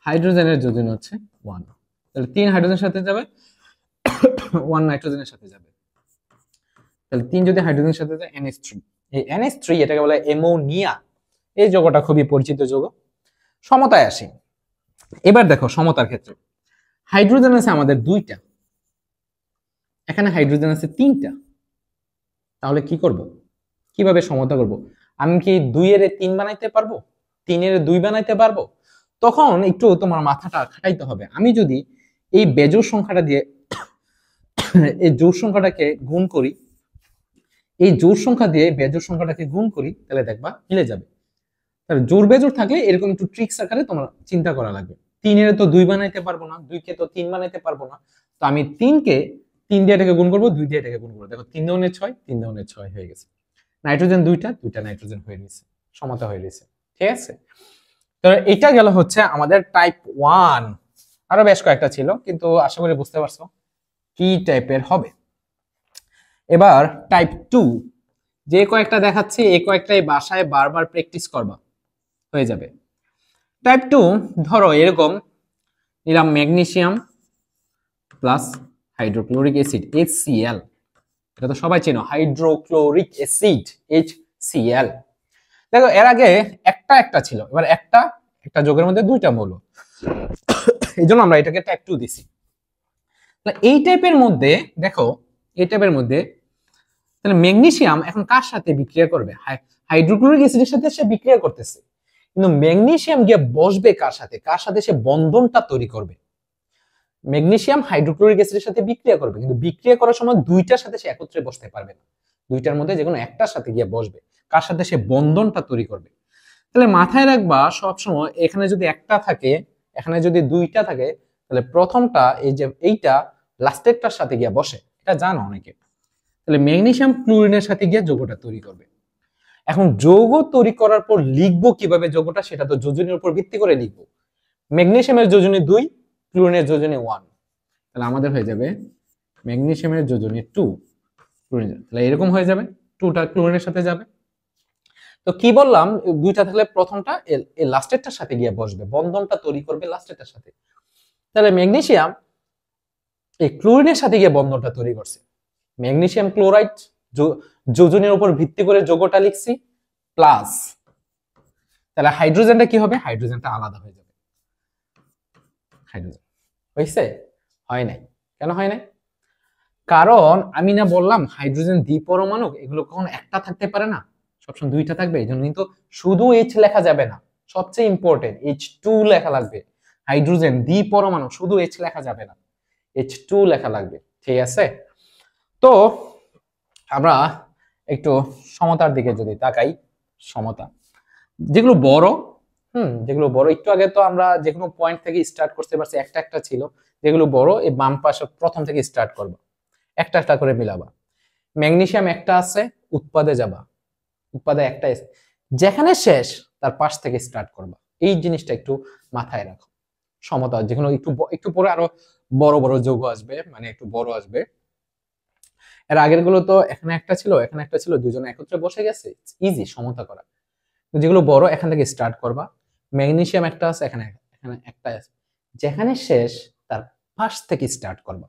হাইড্রোজেনের যোজনী হচ্ছে 1, তাহলে 3 হাইড্রোজেনের সাথে যাবে, 1 নাইট্রোজেনের সাথে যাবে, তাহলে 3 যদি হাইড্রোজেনের সাথে যায় NH3, এই NH3 এটাকে বলে অ্যামোনিয়া। এই যৌগটা খুবই পরিচিত যৌগ। সমতায় আসি। এবার দেখো সমতার ক্ষেত্রে হাইড্রোজেন আছে আমাদের 2টা, এখানে হাইড্রোজেন আছে 3টা, তাহলে কি করব? কিভাবে সমতা করব? আমি কি 2 এর 3 বানাইতে পারবো? 3 এর 2 বানাইতে পারবো? তখন একটু তোমার মাথাটা খাটাইতে হবে। আমি যদি এই বেজোড় সংখ্যাটা দিয়ে এই জোড় সংখ্যাটাকে গুণ করি, এই জোড় সংখ্যা দিয়ে বেজোড় সংখ্যাটাকে গুণ করি, তাহলে দেখবা মিলে যাবে। তাহলে জোড় বেজোড় থাকলে এরকম একটু ট্রিক্স আকারে তোমার চিন্তা করা লাগবে। 3 এর তো 2 বানাইতে পারবো না, 2 কে তো 3 বানাইতে পারবো না, তো আমি 3 কে 3 দিয়ে এটাকে গুণ করবো, 2 দিয়ে এটাকে গুণ করবো, দেখো 3 দুগুণে 6, 3 দুগুণে 6 হয়ে গেছে। নাইট্রোজেন দুইটা, দুইটা নাইট্রোজেন হয়ে গেছে, সমতা হয়ে গেছে। ঠিক আছে, তো এটা গেল হচ্ছে আমাদের টাইপ 1। আরো বেশ কয়েকটা ছিল, কিন্তু আশা করি বুঝতে পারছো কি টাইপের হবে। এবার টাইপ 2, যে কয়েকটা দেখাচ্ছি এই কয়েকটাই বাসায় বারবার প্র্যাকটিস করবা, হয়ে যাবে। টাইপ 2 ধরো এরকম নিলাম, magnesium plus hydrochloric acid HCl, এটা তো সবাই চেনো, হাইড্রোক্লোরিক অ্যাসিড Cl। দেখো এর আগে একটা একটা ছিল, এবার একটা একটা যোগের মধ্যে দুইটা মৌল, এই জন্য আমরা এটাকে টাইপ 2 দিছি। এই টাইপের মধ্যে দেখো, এই টাইপের মধ্যে তাহলে ম্যাগনেসিয়াম এখন কার সাথে বিক্রিয়া করবে? হাইড্রোক্লোরিক অ্যাসিডের সাথে সে বিক্রিয়া করতেছে, কিন্তু ম্যাগনেসিয়াম গিয়ে বসবে কার সাথে? কার সাথে সে বন্ধনটা তৈরি করবে? ম্যাগনেসিয়াম হাইড্রোক্লোরিক অ্যাসিডের সাথে বিক্রিয়া করবে, কিন্তু বিক্রিয়া করার সময় দুইটার সাথে সে একত্রে বসতে পারবে না, দুইটার মধ্যে যে কোনো একটার সাথে গিয়ে বসবে, কার সাথে সে বন্ধনটা তৈরি করবে। তাহলে মাথায় রাখবা সবসময়, এখানে যদি একটা থাকে, এখানে যদি দুইটা থাকে, তাহলে প্রথমটা এই যে এইটা লাস্টেরটার সাথে গিয়ে বসে, এটা জানো অনেকে। তাহলে ম্যাগনেসিয়াম ক্লোরিনের সাথে গিয়ে যৌগটা তৈরি করবে। এখন যৌগ তৈরি করার পর লিখবো কিভাবে যৌগটা, সেটা তো যোজনীর উপর ভিত্তি করে লিখবো। ম্যাগনেসিয়ামের যোজনী 2, ক্লোরিনের যোজনী 1, তাহলে আমাদের হয়ে যাবে ম্যাগনেসিয়ামের যোজনী 2, ক্লোরিন, তাহলে এরকম হয়ে যাবে, 2টা ক্লোরিনের সাথে যাবে। তো কি বললাম, দুইটা থাকলে প্রথমটা এই লাস্টেরটার সাথে গিয়ে বসবে, বন্ধনটা তৈরি করবে লাস্টেরটার সাথে। তাহলে ম্যাগনেসিয়াম এই ক্লোরিনের সাথে গিয়ে বন্ধনটা তৈরি করছে, ম্যাগনেসিয়াম ক্লোরাইড, যোজনের উপর ভিত্তি করে যৌগটা লিখছি, প্লাস, তাহলে হাইড্রোজেনটা কি হবে? হাইড্রোজেনটা আলাদা হয়ে যাবে। হাইড্রোজেন হয়েছে? হয় নাই। কেন হয় নাই? কারণ আমি না বললাম হাইড্রোজেন দ্বিপরমাণু, এগুলো কখনো একটা থাকতে পারে না, সবসময় দুইটা থাকবে। এই জন্য কিন্তু শুধু এইচ লেখা যাবে না, সবচেয়ে ইম্পর্টেন্ট H2 লেখা লাগবে। হাইড্রোজেন দ্বিপরমাণু, শুধু এইচ লেখা যাবে না, H2 লেখা লাগবে। ঠিক আছে? তো আমরা একটু সমতার দিকে যদি তাকাই, সমতা যেগুলো বড়, যেগুলো বড়, একটু আগে তো আমরা যে কোনো পয়েন্ট থেকে স্টার্ট করতে পারছি, একটা একটা ছিল, যেগুলো বড় এই বাম পাশে প্রথম থেকে স্টার্ট করবা, একটা একটা করে মিলাবা। ম্যাগনেসিয়াম একটা আছে, উৎপাদে যাবা, উৎপাদে একটা আছে, যেখানে শেষ তার পাশ থেকে স্টার্ট করবা। এই জিনিসটা একটু মাথায় রাখো। সমতা যেগুলো একটু একটু পরে আরো বড় বড় যৌগ আসবে, মানে একটু বড় আসবে। এর আগের গুলো তো এখানে একটা ছিল, এখানে একটা ছিল, দুজনে একত্রে বসে গেছে, ইজি সমতা করা। যেগুলো বড় এখান থেকে স্টার্ট করবা। ম্যাগনেসিয়াম একটা আছে, এখানে এখানে একটা আছে, যেখানে শেষ তার পাশ থেকে স্টার্ট করবা।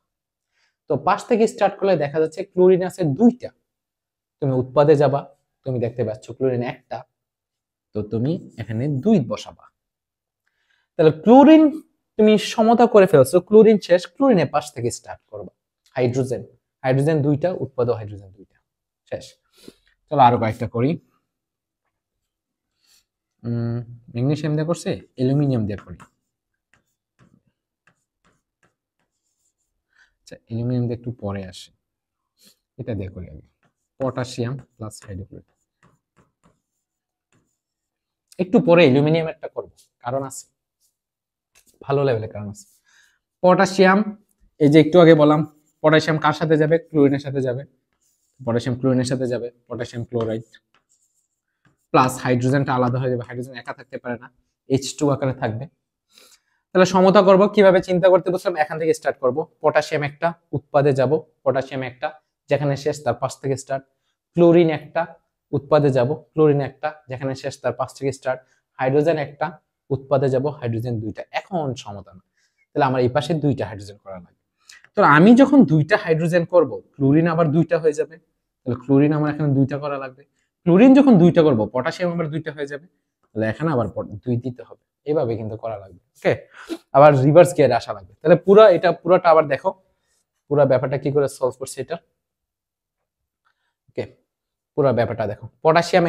তো পাশ থেকে স্টার্ট করলে দেখা যাচ্ছে ক্লোরিন আছে দুইটা, তুমি উৎপাদে যাবা, তুমি দেখতে পাচ্ছ ক্লোরিন একটা, তো তুমি এখানে 2 বসাবা। তাহলে ক্লোরিন তুমি সমতা করে ফেলছো, ক্লোরিন শেষ, ক্লোরিনের পাশ থেকে স্টার্ট করবা। হাইড্রোজেন, হাইড্রোজেন দুইটা, উৎপাদ হাইড্রোজেন দুইটা, শেষ। চলো আরো কয়েকটা করি। ম্যাগনেসিয়াম দিয়ে করছে, অ্যালুমিনিয়াম দিয়ে করি। আচ্ছা অ্যালুমিনিয়াম দিয়ে একটু পরে আসে, এটা দিয়ে করি আগে। পটাশিয়াম প্লাস হাইড্রোক্লোরাইড, একটু পরে অ্যালুমিনিয়াম একটা করব, কারণ আছে, ভালো লেভেলের কারণ আছে। পটাশিয়াম, এই যে একটু আগে বললাম, পটাশিয়াম কার সাথে যাবে? ক্লোরিনের সাথে যাবে, পটাশিয়াম ক্লোরিনের সাথে যাবে, পটাশিয়াম ক্লোরাইড, প্লাস হাইড্রোজেনটা আলাদা হয়ে যাবে, হাইড্রোজেন একা থাকতে পারে না, H2 আকারে থাকবে। তাহলে সমতা করব কিভাবে চিন্তা করতে বলছিলাম, এখান থেকে স্টার্ট করব। পটাশিয়াম একটা, উৎপাদে যাব, পটাশিয়াম একটা, যেখানে শেষ তার পাশ থেকে স্টার্ট। ক্লোরিন একটা, উৎপাদে যাব, ক্লোরিন একটা, যেখানে শেষ তার পাশ থেকে স্টার্ট। হাইড্রোজেন একটা, উৎপাদে যাব, হাইড্রোজেন দুইটা। এখন সমতা না, তাহলে আমার এই পাশে দুইটা হাইড্রোজেন করা লাগবে। তো আমি যখন দুইটা হাইড্রোজেন করব, ক্লোরিন আবার দুইটা হয়ে যাবে, তাহলে ক্লোরিন আমার এখানে দুইটা করা লাগবে। ক্লোরিন যখন দুইটা করব, পটাশিয়াম আবার দুইটা হয়ে যাবে, তাহলে এখানে আবার 2 দিতে হবে। এইভাবে কিন্তু করা লাগবে। ওকে, আবার রিভার্স গিয়ারে আসা লাগবে। তাহলে পুরোটা আবার দেখো, পুরো ব্যাপারটা কি করে সলভ করছে এটা। ওকে, পুরো ব্যাপারটা দেখো। পটাশিয়াম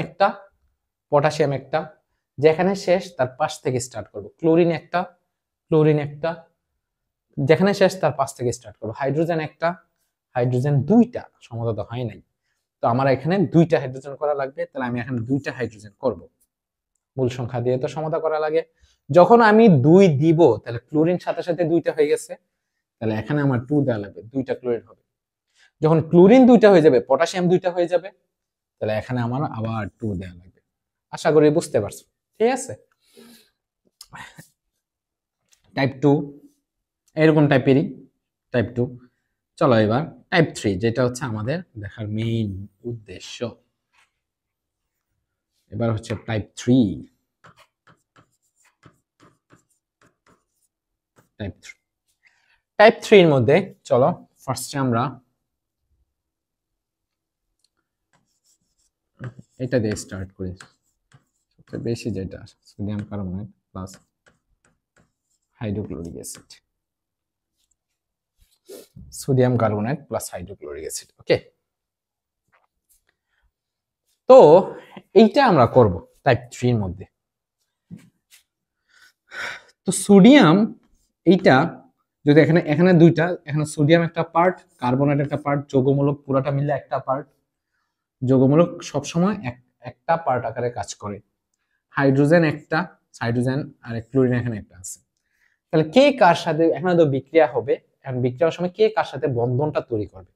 একটা, যেখানে শেষ তার পাশ থেকে স্টার্ট করব। ক্লোরিন একটা, ক্লোরিন একটা, যেখানে শেষ তার পাশ থেকে স্টার্ট করব। হাইড্রোজেন একটা, হাইড্রোজেন দুইটা, সমতা তো হয় নাই, তো আমার এখানে দুইটা হাইড্রোজেন করা লাগবে। তাহলে আমি এখানে দুইটা হাইড্রোজেন করব, মূল সংখ্যা দিয়ে তো সমতা করা লাগে। যখন আমি 2 দিব, তাহলে ক্লোরিন সাথে সাথে দুইটা হয়ে গেছে, তাহলে এখানে আমার 2 দেওয়া লাগবে, দুইটা ক্লোরিন হবে। যখন ক্লোরিন দুইটা হয়ে যাবে, পটাশিয়াম দুইটা হয়ে যাবে, তাহলে এখানে আমার আবার 2 দেওয়া লাগবে। আশা করি বুঝতে পারছো। ঠিক আছে, টাইপ 2 এরকম টাইপেরই, টাইপ 2। চলো এবার টাইপ 3, যেটা হচ্ছে আমাদের দেখার মেইন উদ্দেশ্য। এবার হচ্ছে টাইপ 3। টাইপ 3 এর মধ্যে চলো ফার্স্টে আমরা এটা দিয়ে স্টার্ট করি, সবচেয়ে বেশি যেটা sodium carbonate plus hydrochloric acid, sodium carbonate plus hydrochloric acid. Okay, তো এইটা আমরা করব টাইপ 3 এর মধ্যে। তো সোডিয়াম এইটা যদি এখানে এখানে দুইটা, এখানে সোডিয়াম একটা পার্ট, কার্বনেট একটা পার্ট, যৌগমূলক পুরাটা মিলে একটা পার্ট। যৌগমূলক সবসময় একটা পার্ট আকারে কাজ করে। হাইড্রোজেন একটা, হাইড্রোজেন আর ক্লোরিন এখানে একটা আছে। তাহলে কে কার সাথে এখানে তো বিক্রিয়া হবে, এখন বিক্রিয়ার সময় কে কার সাথে বন্ধনটা তৈরি করবে?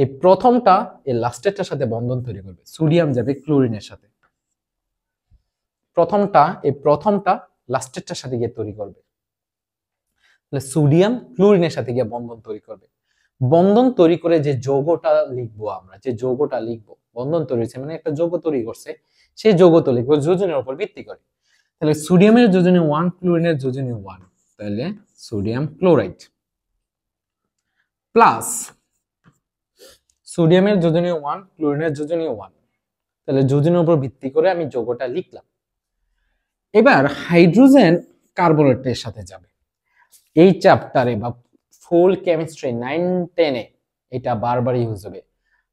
এই প্রথমটা এই লাস্টেরটার সাথে বন্ধন তৈরি করবে, সোডিয়াম যাবে ক্লোরিনের সাথে। প্রথমটা লাস্টেরটার সাথে গিয়ে তৈরি করবে, তাহলে সোডিয়াম ক্লোরিনের সাথে গিয়ে বন্ধন তৈরি করবে। বন্ধন তৈরি করে যে যৌগটা লিখবো আমরা, যে যৌগটা লিখবো, বন্ধন তৈরি হচ্ছে মানে একটা যৌগ তৈরি করছে, সেই যৌগটা লিখবো যোজনের উপর ভিত্তি করে। তাহলে সোডিয়ামের যোজনী 1, ক্লোরিনের যোজনী 1, তাহলে সোডিয়াম ক্লোরাইড প্লাস সোডিয়ামের যোজনী 1, ক্লোরিনের যোজনী 1, তাহলে যোজনের উপর ভিত্তি করে আমি যৌগটা লিখলাম। এবার হাইড্রোজেন কার্বনেটের সাথে যাবে। এই চ্যাপ্টারে বা ফুল কেমিস্ট্রি 9-10 এটা বারবার ইউজ হবে।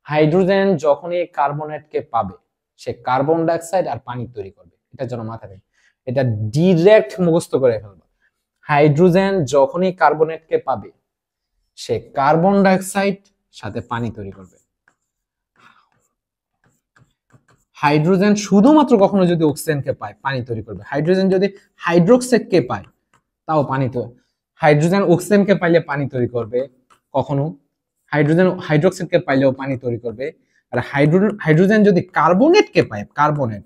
হাইড্রোজেন যখনই কার্বনেটকে পাবে, সে কার্বন ডাইঅক্সাইড আর পানি তৈরি করবে। এটার জন্য মাথায় রাখবে, এটা ডিরেক্ট মুখস্থ করে ফেলবে। হাইড্রোজেন যখনই কার্বনেটকে পাবে, সে কার্বন ডাইঅক্সাইড সাথে পানি তৈরি করবে। হাইড্রোজেন শুধুমাত্র কখনো যদি অক্সিজেনকে পায়, পানি তৈরি করবে। হাইড্রোজেন যদি হাইড্রোক্সাইডকে পায়, তাও পানি তৈরি। হাইড্রোজেন অক্সিজেনকে পাইলে পানি তৈরি করবে কখনো, হাইড্রোজেন হাইড্রোক্সাইডকে পাইলেও পানি তৈরি করবে। আর হাইড্রোজেন যদি কার্বনেটকে পায়, কার্বনেট,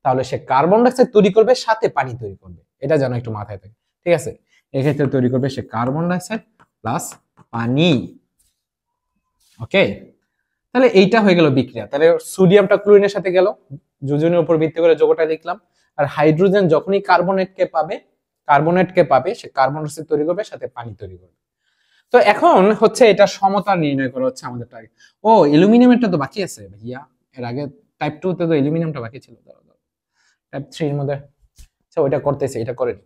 তাহলে সে কার্বন ডাইঅক্সাইড তৈরি করবে সাথে পানি তৈরি করবে। এটা যেন একটু মাথায় থাকে, ঠিক আছে? এক্ষেত্রে তৈরি করবে সে কার্বন ডাইঅক্সাইড প্লাস পানি। ওকে, তাহলে এইটা হয়ে গেল বিক্রিয়া। তাহলে সোডিয়ামটা ক্লোরিনের সাথে গেল, যোজনের উপর ভিত্তি করে যৌগটা লিখলাম। আর হাইড্রোজেন যখনই কার্বনেটকে পাবে সে কার্বন ডাইঅক্সাইড তৈরি করবে সাথে পানি তৈরি করবে। তো এখন হচ্ছে এটা সমতা নির্ণয় করা হচ্ছে আমাদের টার্গেট। ও অ্যালুমিনিয়ামটা তো বাকি আছে ভাইয়া, এর আগে টাইপ 2 তে তো অ্যালুমিনিয়ামটা বাকি ছিল। টাইপ 3 এর মধ্যে আচ্ছা ওইটা করতেছে, এটা করেন।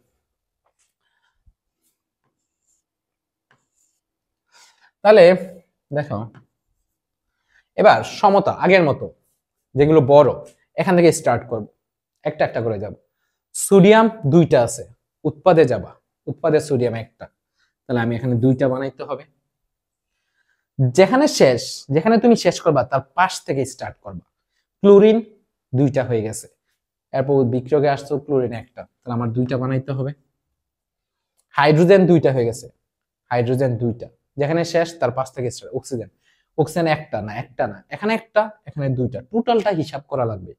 তাহলে দেখো এবার সমতা আগের মতো, যেগুলো বড় এখান থেকে স্টার্ট করব, একটা একটা করে যাব। সোডিয়াম দুইটা আছে, উৎপাদে যাবা, উৎপাদে সোডিয়াম একটা, তাহলে আমি এখানে দুইটা বানাইতে হবে। যেখানে তুমি শেষ করবা তার পাশ থেকে স্টার্ট করবা। ক্লোরিন দুইটা হয়ে গেছে, এরপর বিক্রিয়কে আসছে ক্লোরিন একটা, তাহলে আমার দুইটা বানাইতে হবে। হাইড্রোজেন দুইটা হয়ে গেছে, হাইড্রোজেন দুইটা, যেখানে শেষ তার পাশ থেকে স্টার্ট। অক্সিজেন একটা না, এখানে একটা, এখানে দুইটা, টোটালটা হিসাব করা লাগবে।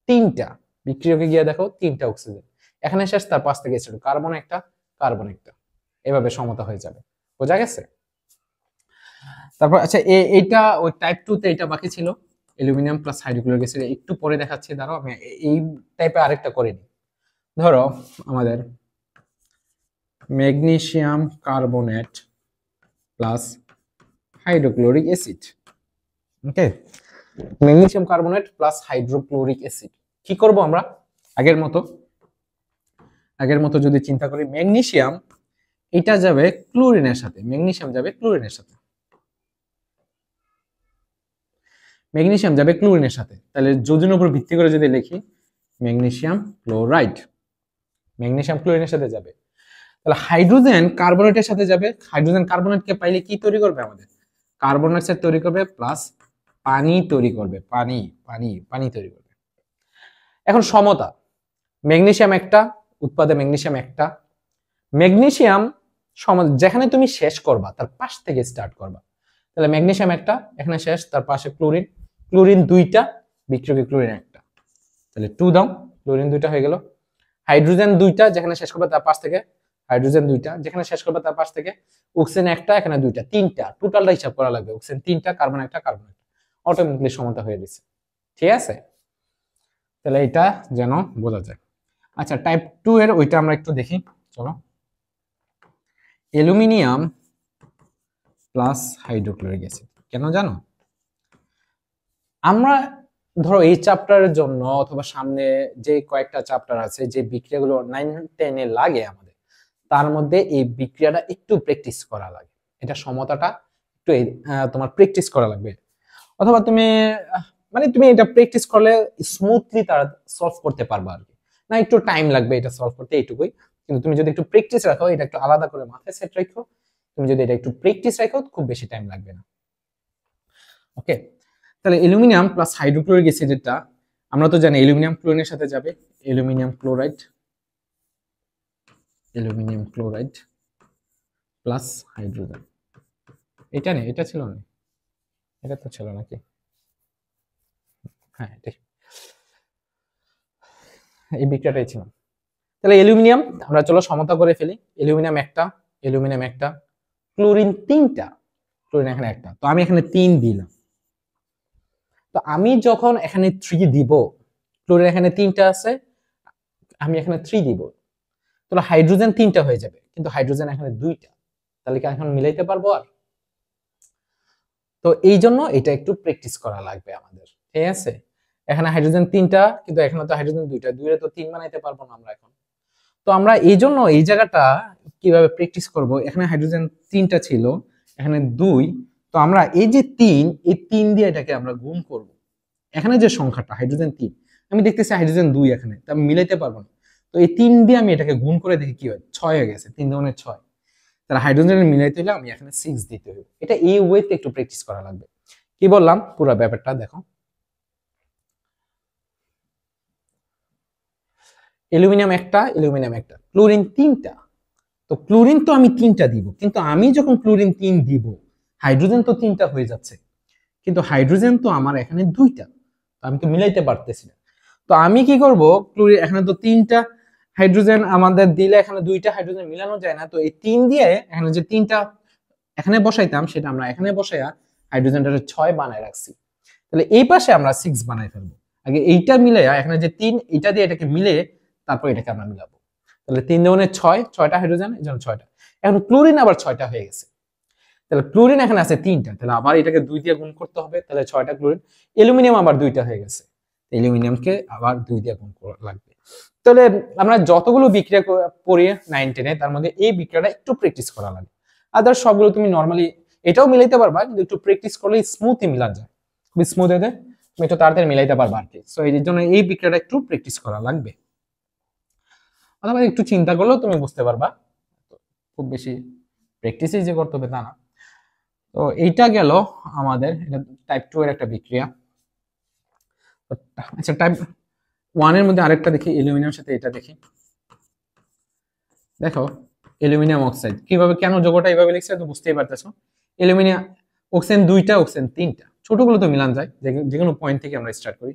তিনটা বিক্রিয়কে গিয়ে দেখো, তিনটা অক্সিজেন, এখানে শেষ তার পাশ থেকে স্টার্ট, কার্বন একটা, কার্বন একটা, এভাবে সমতা হয়ে যাবে। বোঝা গেছে? তারপর আচ্ছা এইটা ওই টাইপ 2 তে এটা বাকি ছিল, অ্যালুমিনিয়াম প্লাস হাইড্রোক্লোরিক অ্যাসিড। একটু পরে দেখাচ্ছি, দাঁড়াও আমি এই টাইপে আরেকটা করে নিই। ধরো আমাদের magnesium carbonate plus hydrochloric acid. Okay, magnesium carbonate plus hydrochloric acid. কি করব আমরা? আগের মতো যদি চিন্তা করি, ম্যাগনেসিয়াম এটা যাবে ক্লোরিনের সাথে, ম্যাগনেসিয়াম যাবে ক্লোরিনের সাথে, ম্যাগনেসিয়াম যাবে ক্লোরিনের সাথে। তাহলে যোজনের উপর ভিত্তি করে যদি লিখি ম্যাগনেসিয়াম ক্লোরাইড, ম্যাগনেসিয়াম ক্লোরিনের সাথে যাবে। তাহলে হাইড্রোজেন কার্বনেটের সাথে যাবে। হাইড্রোজেন কার্বনেটকে পাইলে কি তৈরি করবে? আমাদের কার্বন ডাইঅক্সাইড তৈরি করবে প্লাস পানি তৈরি করবে, পানি তৈরি করবে। এখন সমতা, ম্যাগনেসিয়াম একটা, উৎপাদে ম্যাগনেসিয়াম একটা। ম্যাগনেসিয়াম যেখানে তুমি শেষ করবা তার পাশ থেকে স্টার্ট করবা। তাহলে ম্যাগনেসিয়াম একটা, এখানে শেষ, তার পাশে ক্লোরিন, ক্লোরিন দুইটা, বিক্রিয়কে ক্লোরিন একটা, তাহলে 2 দাও, ক্লোরিন দুইটা হয়ে গেল। হাইড্রোজেন দুইটা, যেখানে শেষ করবে তার পাশ থেকে, হাইড্রোজেন দুইটা, যেখানে শেষ করবে তার পাশ থেকে। অক্সিজেন একটা, এখানে দুইটা, তিনটা, টোটালটা হিসাব করা লাগবে। অক্সিজেন তিনটা, কার্বন একটা, অটোমেটিকলি সমতা হয়ে গেছে। ঠিক আছে, তাহলে এটা যেন বোঝা যায়। আচ্ছা টাইপ 2 এর ওইটা আমরা একটু দেখি, চলো। অ্যালুমিনিয়াম প্লাস হাইড্রোক্লোরিক অ্যাসিড, কেন জানো? আমরা ধরো এই চ্যাপ্টারের জন্য অথবা সামনে যে কয়েকটা চ্যাপ্টার আছে যে বিক্রিয়াগুলো 9-10 এ লাগে আমাদের, তার মধ্যে এই বিক্রিয়াটা একটু প্র্যাকটিস করা লাগে, এটা সমতাটা একটু তোমার প্র্যাকটিস করা লাগবে। অথবা তুমি মানে তুমি এটা প্র্যাকটিস করলে স্মুথলি তারা সলভ করতে পারবা আর কি। না একটু টাইম লাগবে এটা সলভ করতে, এইটুকুই। কিন্তু তুমি যদি একটু প্র্যাকটিস রাখো, এটা একটু আলাদা করে মাথায় সেট রাখো, তুমি যদি এটা একটু প্র্যাকটিস রাখো খুব বেশি টাইম লাগবে না। ওকে, তাহলে অ্যালুমিনিয়াম প্লাস হাইড্রোক্লোরিক অ্যাসিডটা আমরা তো জানি অ্যালুমিনিয়াম ক্লোরিনের সাথে যাবে aluminium chloride, aluminium chloride plus hydrogen. এটা নেই, এটা ছিল না, এটা তো ছিল নাকি? হ্যাঁ এটাই, এই বিক্রিয়াটাই ছিল। তাহলে অ্যালুমিনিয়াম আমরা চলো সমতা করে ফেলি। অ্যালুমিনিয়াম একটা, অ্যালুমিনিয়াম একটা, ক্লোরিন তিনটা, ক্লোরিন এখানে একটা, তো আমি এখানে 3 দিলাম। তো আমি যখন এখানে 3 দিব, ক্লোরিন এখানে 3টা আছে, আমি এখানে 3 দিব, তাহলে হাইড্রোজেন 3টা হয়ে যাবে, কিন্তু হাইড্রোজেন এখানে 2টা, তাহলে কি এখন মিলাইতে পারবো আর? তো এই জন্য এটা একটু প্র্যাকটিস করা লাগবে আমাদের, ঠিক আছে? এখানে হাইড্রোজেন 3টা, কিন্তু এখানে তো হাইড্রোজেন 2টা, 2 এর তো 3 বানাইতে পারবো না আমরা এখন। তো আমরা এই জন্য এই জায়গাটা কিভাবে প্র্যাকটিস করব, এখানে হাইড্রোজেন 3টা ছিল, এখানে 2, তো আমরা এই যে 3, এই 3 দিয়ে এটাকে আমরা গুণ করব। এখানে যে সংখ্যাটা হাইড্রোজেন 3, আমি দেখতেছি হাইড্রোজেন 2 এখানে, তা আমি মিলাইতে পারবো না। তো এই 3 দিয়ে আমি এটাকে গুণ করে দেখি কি হয়, 6 হয়ে গেছে, 3 দুগুণে 6। তাহলে হাইড্রোজেনের মিলাইতে হলে আমি এখানে 6 দিতে হবে। এটা এই ওয়েতে একটু প্র্যাকটিস করা লাগবে। কি বললাম পুরো ব্যাপারটা দেখো, অ্যালুমিনিয়াম একটা, অ্যালুমিনিয়াম একটা, ক্লোরিন 3টা, তো ক্লোরিন তো আমি 3টা দিব, কিন্তু আমি যখন ক্লোরিন 3 দিব, হাইড্রোজেন তো 3টা হয়ে যাচ্ছে, কিন্তু হাইড্রোজেন তো আমার এখানে 2টা, তো আমি তো মিলাইতে পারতেছি না। তো আমি কি করব, ক্লোরিন এখানে তো 3টা হাইড্রোজেন আমাদের দিলে এখানে 2টা হাইড্রোজেন মিলানো যায় না, তো এই 3 দিয়ে এখানে যে 3টা এখানে বসাইতাম সেটা আমরা এখানে বসাইয়া হাইড্রোজেনটা 6 বানায় রাখছি। তাহলে এই পাশে আমরা 6 বানাই ফেলবো। আগে এইটা মিলাইয়া এখানে যে 3, এটা দিয়ে এটাকে মিলে তারপর এটাকে আমরা মিলাবো। তাহলে 3 দুগুণে 6, 6টা হাইড্রোজেন, এই জন্য 6টা। এখন ক্লোরিন আবার 6টা হয়ে গেছে, তাহলে ক্লোরিন এখানে আছে 3টা, তাহলে আবার এটাকে 2 দিয়ে গুণ করতে হবে, তাহলে 6টা ক্লোরিন। অ্যালুমিনিয়াম আবার 2টা হয়ে গেছে, অ্যালুমিনিয়ামকে আবার 2 দিয়ে গুণ করা লাগবে। তাহলে আমরা যতগুলো বিক্রিয়া পড়ি 9-10-এ, তার মধ্যে এই বিক্রিয়াটা একটু প্র্যাকটিস করা লাগে। আদার সবগুলো তুমি নরমালি এটাও মিলাইতে পারবা, কিন্তু একটু প্র্যাকটিস করলে স্মুথই মিলান যায়, খুব স্মুথ হয়ে যায়, তুমি একটু তাড়াতাড়ি মিলাইতে পারবা আর কি। সো এই জন্য এই বিক্রিয়াটা একটু প্র্যাকটিস করা লাগবে, অথবা একটু চিন্তা করলেও তুমি বুঝতে পারবা, খুব বেশি প্র্যাকটিসই যে করতে হবে তা না। তো এইটা গেল আমাদের, এটা টাইপ 2 এর একটা বিক্রিয়া। আচ্ছা টাইপ 1 এর মধ্যে আরেকটা দেখি, অ্যালুমিনিয়ামের সাথে এটা দেখি। দেখো অ্যালুমিনিয়াম অক্সাইড কিভাবে, কেন যোগটা এইভাবে লিখছে তো বুঝতেই পারতেছো। অ্যালুমিনিয়াম অক্সিজেন 2টা, অক্সিজেন 3টা, ছোটগুলো তো মিলান যায়, যে কোনো পয়েন্ট থেকে আমরা স্টার্ট করি।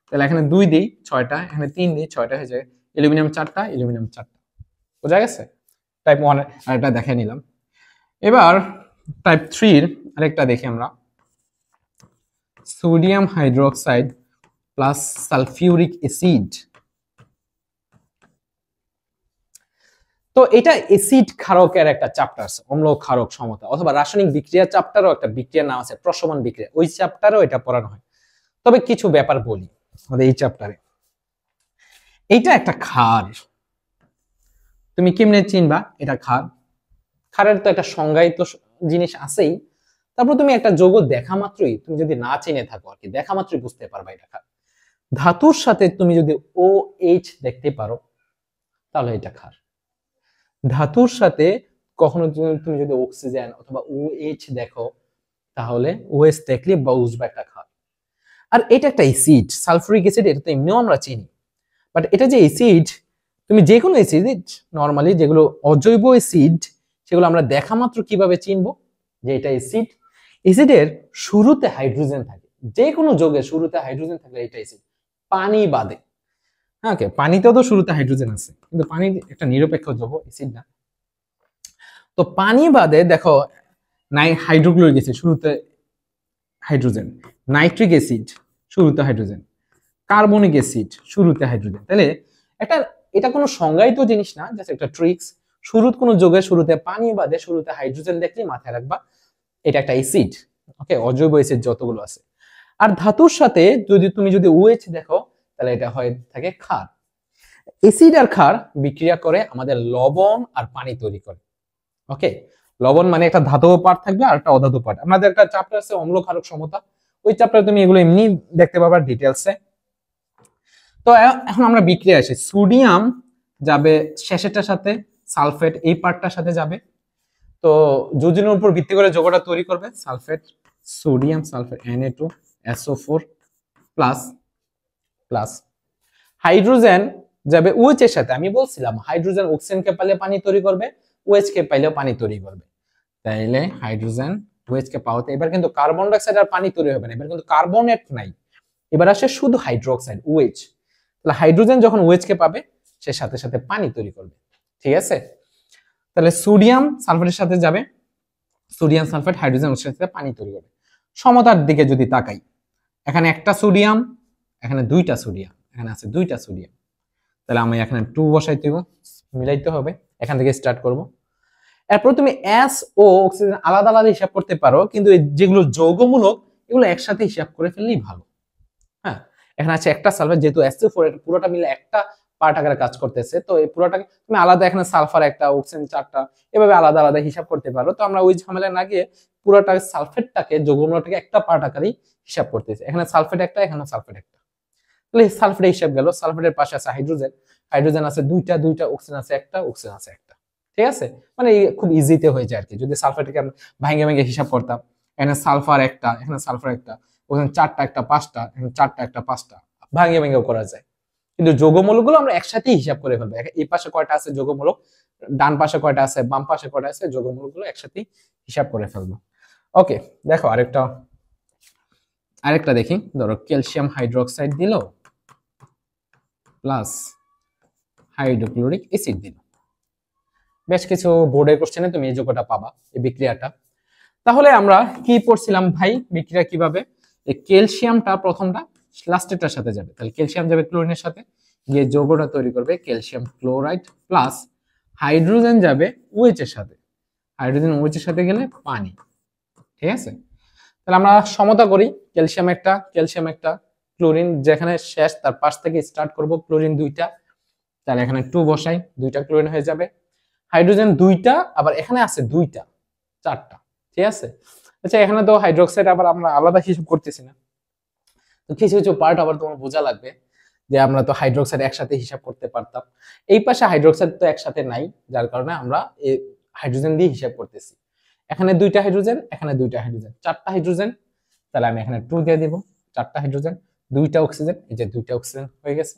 তাহলে এখানে 2 দিই 6টা, এখানে 3 দিই 6টা হয়ে যায়। অ্যালুমিনিয়াম 4টা, অ্যালুমিনিয়াম 4টা, বোঝা গেছে? টাইপ 1 আরেকটা দেখে নিলাম। এবার টাইপ 3 এর আরেকটা দেখি আমরা, sodium hydroxide plus sulphuric acid. তো এটা অ্যাসিড ক্ষারকের একটা চ্যাপ্টার আছে, অম্ল ক্ষারক সমতা, অথবা রাসায়নিক বিক্রিয়া চ্যাপ্টারও একটা বিক্রিয়ার নাম আছে প্রশমন বিক্রিয়া, ওই চ্যাপ্টারেও এটা পড়ানো হয়। তবে কিছু ব্যাপার বলি আমাদের এই চ্যাপ্টারে। এইটা একটা ক্ষার, তুমি কেমনে চিনবা এটা ক্ষার? ক্ষারের তো একটা সংজ্ঞায়িত জিনিস আছেই, তারপর তুমি একটা যৌগ দেখা মাত্রই, তুমি যদি না চিনে থাকো আর কি, দেখা মাত্রই বুঝতে পারবা এটা ক্ষার। ধাতুর সাথে তুমি যদি OH দেখতে পারো তাহলে এটা ক্ষার। ধাতুর সাথে কখনো তুমি যদি অক্সিজেন অথবা OH দেখো, তাহলে OH দেখলে বুঝবা একটা ক্ষার। আর এটা একটা অ্যাসিড, সালফিউরিক অ্যাসিড, এটা তো এমনিও আমরা চিনি, বাট এটা যে অ্যাসিড, তুমি যে কোনো অ্যাসিড নরমালি যেগুলো অজৈব অ্যাসিড, সেগুলো আমরা দেখা মাত্র কিভাবে চিনবো যে এটা অ্যাসিড? অ্যাসিডের শুরুতে হাইড্রোজেন থাকে, যে কোনো যৌগের শুরুতে হাইড্রোজেন থাকলে এটা অ্যাসিড, পানি বাদে। হ্যাঁ, ওকে, পানিতেও তো শুরুতে হাইড্রোজেন আছে, কিন্তু পানি একটা নিরপেক্ষ যৌগ, অ্যাসিড না। তো পানি বাদে দেখো, হাইড্রোক্লোরিক অ্যাসিড শুরুতে হাইড্রোজেন, নাইট্রিক অ্যাসিড শুরুতে হাইড্রোজেন, কার্বনিক অ্যাসিড শুরুতে হাইড্রোজেন। তাহলে একটা, এটা কোনো সংজ্ঞায়িত জিনিস না, জাস্ট একটা ট্রিক্স। শুরুতে কোনো যৌগের শুরুতে পানি বাদে শুরুতে হাইড্রোজেন দেখলে মাথায় রাখবা এটা একটা অ্যাসিড। ওকে, অজৈব অ্যাসিড যতগুলো আছে। আর ধাতুর সাথে যদি OH দেখো তাহলে এটা হয় থাকে ক্ষার। অ্যাসিড আর ক্ষার বিক্রিয়া করে আমাদের লবণ আর পানি তৈরি করে। ওকে, লবণ মানে একটা ধাতব পার্ট থাকবে আর একটা অধাতব পার্ট। আমাদের একটা চ্যাপ্টার আছে অম্ল ক্ষারক সমতা, ওই চ্যাপ্টারে তুমি এগুলো এমনি দেখতে পাবা ডিটেলসে। তো এখন আমরা বিক্রিয়া আসি। সোডিয়াম যাবে শেষেরটার সাথে, সালফেট এই পার্টটার সাথে যাবে। তো যোজনের উপর ভিত্তি করে যৌগটা তৈরি করবে sulphate, sodium sulphate Na2SO4 plus plus. Hydrogen যাবে OH এর সাথে। আমি বলছিলাম হাইড্রোজেন অক্সিজেনকে পাইলে পানি তৈরি করবে, OH কে পাইলেও পানি তৈরি করবে। তাইলে হাইড্রোজেন OH কে পাওয়াতে এবার কিন্তু কার্বন ডাইঅক্সাইড আর পানি তৈরি হবে না, এবার কিন্তু কার্বনেট নাই, এবার আসে শুধু হাইড্রোক্সাইড OH। তাহলে হাইড্রোজেন যখন OH কে পাবে সে সাথে সাথে পানি তৈরি করবে। ঠিক আছে, তাহলে সোডিয়াম সালফেটের সাথে যাবে, সোডিয়াম সালফেট হাইড্রোজেন ওর সাথে পানি তৈরি করবে। সমতার দিকে যদি তাকাই, এখানে একটা সোডিয়াম, এখানে দুইটা সোডিয়াম, এখানে আছে দুইটা সোডিয়াম, তাহলে আমি এখানে 2 বসাইতে হবে, মিলাইতে হবে, এখান থেকে স্টার্ট করব। এরপর তুমি S ও অক্সিজেন আলাদা আলাদা হিসাব করতে পারো, কিন্তু যেগুলো যৌগমূলক এগুলো একসাথে হিসাব করে ফেললেই ভালো। হ্যাঁ, এখানে আছে একটা সালফার, যেহেতু SO4 পুরোটা মিলে একটা পার্ট আকারে কাজ করতেছে, তো এই পুরোটাকে তুমি আলাদা, এখানে সালফার একটা, অক্সিজেন 4টা, এভাবে আলাদা আলাদা হিসাব করতে পারো। তো আমরা ওই ঝামেলা না গিয়ে পুরোটা সালফেটটাকে, যৌগমূলকটাকে একটা পার্ট আকারেই হিসাব করতেছি। এখানে সালফেট একটা, এখানে সালফেট একটা, তাহলে সালফেটের হিসাব গেল। সালফেটের পাশে আছে হাইড্রোজেন, হাইড্রোজেন আছে দুইটা, অক্সিজেন আছে একটা, অক্সিজেন আছে একটা। ঠিক আছে, মানে খুব ইজিতে হয়ে যায় আর কি। যদি সালফেটকে আমরা ভাঙে ভাঙে হিসাব করতাম, এখানে সালফার একটা, এখানে সালফার একটা, ওখানে 4টা একটা 5টা, এখানে 4টা একটা 5টা, ভাঙে ভাঙেও করা যায়। কিন্তু যৌগমূলকগুলো আমরা একসাথেই হিসাব করে ফেলবো। এই পাশে কয়টা আছে যৌগমূলক, ডান পাশে কয়টা আছে, বাম পাশে কয়টা আছে, যৌগমূলকগুলো একসাথেই হিসাব করে ফেলবো। ওকে, দেখো আরেকটা দেখি। ধরো ক্যালসিয়াম হাইড্রোক্সাইড দিল প্লাস হাইড্রোক্লোরিক অ্যাসিড দিল। বেশ কিছু বোর্ডের কোশ্চেনে তুমি এই যোগটা পাবা, এই বিক্রিয়াটা। তাহলে আমরা কি পড়ছিলাম ভাই, বিক্রিয়া কিভাবে? এই ক্যালসিয়ামটা প্রথমটা লাস্টেরটার সাথে যাবে, তাহলে ক্যালসিয়াম যাবে ক্লোরিনের সাথে, গিয়ে যৌগটা তৈরি করবে ক্যালসিয়াম ক্লোরাইড, প্লাস হাইড্রোজেন যাবে OH এর সাথে, হাইড্রোজেন OH এর সাথে গেলে পানি। ঠিক আছে, তাহলে আমরা সমতা করি। ক্যালসিয়াম একটা, ক্লোরিন যেখানে শেষ তার পাশ থেকে স্টার্ট করব, ক্লোরিন 2টা, তাহলে এখানে 2 বসাই, 2টা ক্লোরিন হয়ে যাবে। হাইড্রোজেন 2টা, আবার এখানে আছে 2টা, 4টা। ঠিক আছে, আচ্ছা এখানে তো হাইড্রোক্সাইড আবার আমরা আলাদা হিসাব করতেছি না, তো কিছু কিছু পার্ট আবার তোমার বোঝা লাগবে, যে আমরা তো হাইড্রোক্সাইড একসাথে হিসাব করতে পারতাম। এই পাশে হাইড্রোক্সাইড তো একসাথে নাই, যার কারণে আমরা এই হাইড্রোজেন দিয়ে হিসাব করতেছি। এখানে 2টা হাইড্রোজেন, এখানে 2টা হাইড্রোজেন, 4টা হাইড্রোজেন, তাহলে আমি এখানে 2 দিয়ে দিব। 4টা হাইড্রোজেন, 2টা অক্সিজেন, এই যে 2টা অক্সিজেন হয়ে গেছে।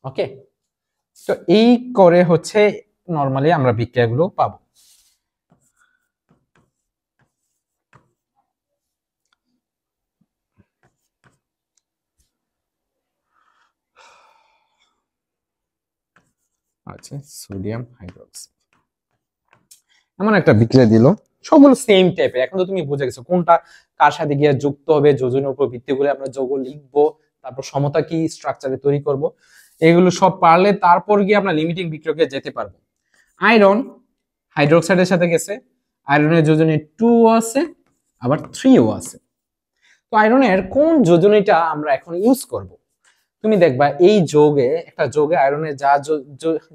ওকে, তো এই করে হচ্ছে নরমালি আমরা বিক্রিয়াগুলো পাবো। আচ্ছা, সোডিয়াম হাইড্রোক্সাইড এমন একটা বিক্রিয়া দিল, সবগুলো সেম টাইপের। এখন তো তুমি বুঝে গেছো কোনটা কার সাথে গিয়ে যুক্ত হবে, যোজনের উপর ভিত্তি করে আমরা যৌগ লিখবো, তারপর সমতা কি স্ট্রাকচারে তৈরি করব, এগুলো সব পারলে তারপর গিয়ে আমরা লিমিটিং বিক্রিয়কে যেতে পারবো। আয়রন হাইড্রোক্সাইডের সাথে গেছে, আয়রনের যোজনী 2 আছে, আবার 3ও আছে। তো আয়রনের কোন যোজনীটা আমরা এখন ইউজ করব? তুমি দেখবা এই যৌগে, একটা যৌগে আয়রনের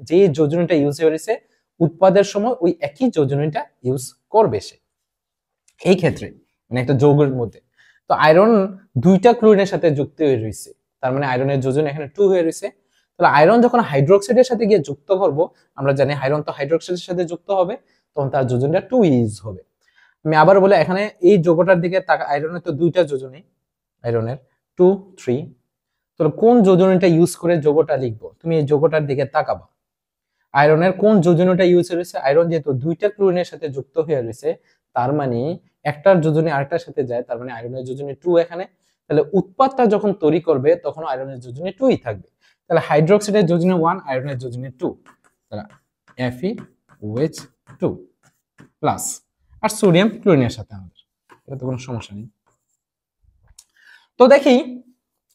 যে যোজনীটা ইউজ হয়েছে উৎপাদের সময় ওই একই যোজনীটা ইউজ করবে সে। এই ক্ষেত্রে মানে একটা যৌগের মধ্যে তো আয়রন 2টা ক্লোরিনের সাথে যুক্ত হয়ে রয়েছে, তার মানে আয়রনের যোজন এখানে 2 হয়ে রয়েছে। তাহলে আয়রন যখন হাইড্রোক্সাইডের সাথে গিয়ে যুক্ত করব, আমরা জানি আয়রন তো হাইড্রোক্সাইডের সাথে যুক্ত হবে, তখন তার যোজনটা 2 ইউজ হবে। আমি আবার বলে এখানে এই যৌগটার দিকে আয়রনের তো 2টা যোজনী, আয়রনের 2 3, তাহলে কোন যোজনীটা ইউজ করে যৌগটা লিখবো, তুমি এই যৌগটার দিকে তাকাবা। আয়রনের কোন যোজনীটা ইউজ হয়েছে, আয়রন যেহেতু 2টা ক্লোরিনের সাথে যুক্ত হয়ে রয়েছে, তার মানে একটার যোজনী আরেকটার সাথে যায়, তার মানে আয়রনের যোজনী 2 এখানে। তাহলে উৎপাদটা যখন তৈরি করবে তখন আয়রনের যোজনী 2ই থাকবে। তাহলে হাইড্রোক্সাইডের যোজনী 1, আয়রনের যোজনী 2, তাহলে FeOH2 প্লাস, আর সোডিয়াম ক্লোরিনের সাথে আমাদের, এটা তো কোনো সমস্যা নেই। তো দেখি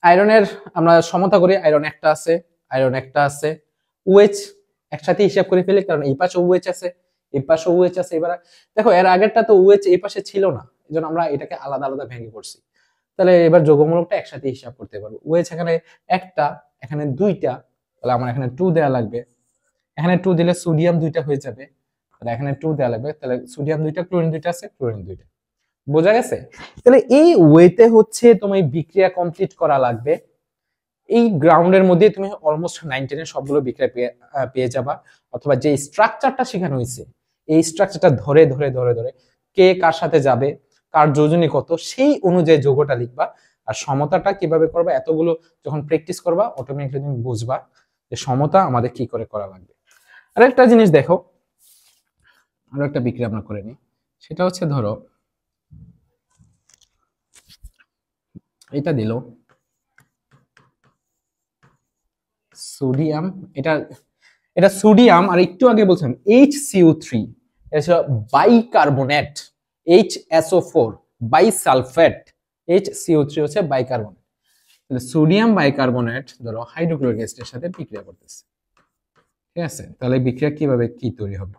আয়রনের আমরা সমতা করি, আয়রন একটা আছে, OH একসাথে হিসাব করে ফেলি, কারণ এই পাশে OH আছে, এই পাশে OH আছে। এবার দেখো এর আগেরটা তো OH এই পাশে ছিল না, এজন্য আমরা এটাকে আলাদা আলাদা ভেঙে করছি। তাহলে এবার যোগমূলকটা একসাথে হিসাব করতে পারবো। ওয়েজ এখানে একটা, এখানে দুইটা, তাহলে আমার এখানে 2 দেওয়া লাগবে। এখানে 2 দিলে সোডিয়াম 2টা হয়ে যাবে, তাহলে এখানে 2 দেওয়া লাগবে। তাহলে সোডিয়াম 2টা, ক্লোরিন 2টা আছে, ক্লোরিন 2টা। বোঝা গেছে? তাহলে এই ওয়েতে হচ্ছে তোমার বিক্রিয়া কমপ্লিট করা লাগবে। এই গ্রাউন্ডের মধ্যে তুমি অলমোস্ট 9-10 এর সবগুলো বিক্রিয়া পেয়ে যাবা, অথবা যে স্ট্রাকচারটা শেখানো হয়েছে এই স্ট্রাকচারটা ধরে ধরে ধরে ধরে কে কার সাথে যাবে, কার যোজনী কত, সেই অনুযায়ী যোগটা লিখবা। আর সমতাটা কিভাবে করবা, এতগুলো যখন প্র্যাকটিস করবা অটোমেটিকলি তুমি বুঝবা যে সমতা আমাদের কি করে করা লাগবে। আর একটা জিনিস দেখো, আরো একটা বিক্রিয়া আমরা করে নিই। সেটা হচ্ছে ধরো এটা দিল সোডিয়াম, এটা এটা সোডিয়াম, আর একটু আগে বলছিলাম HCO3, এটা বাইকার্বনেট, HSO4 বাইসালফেট, HCO3 হচ্ছে বাইকার্বনেট। তাহলে সোডিয়াম বাইকার্বনেট ধরো হাইড্রোক্লোরিক অ্যাসিডের সাথে বিক্রিয়া করতেছে, ঠিক আছে? তাহলে বিক্রিয়া কিভাবে কি তৈরি হবে?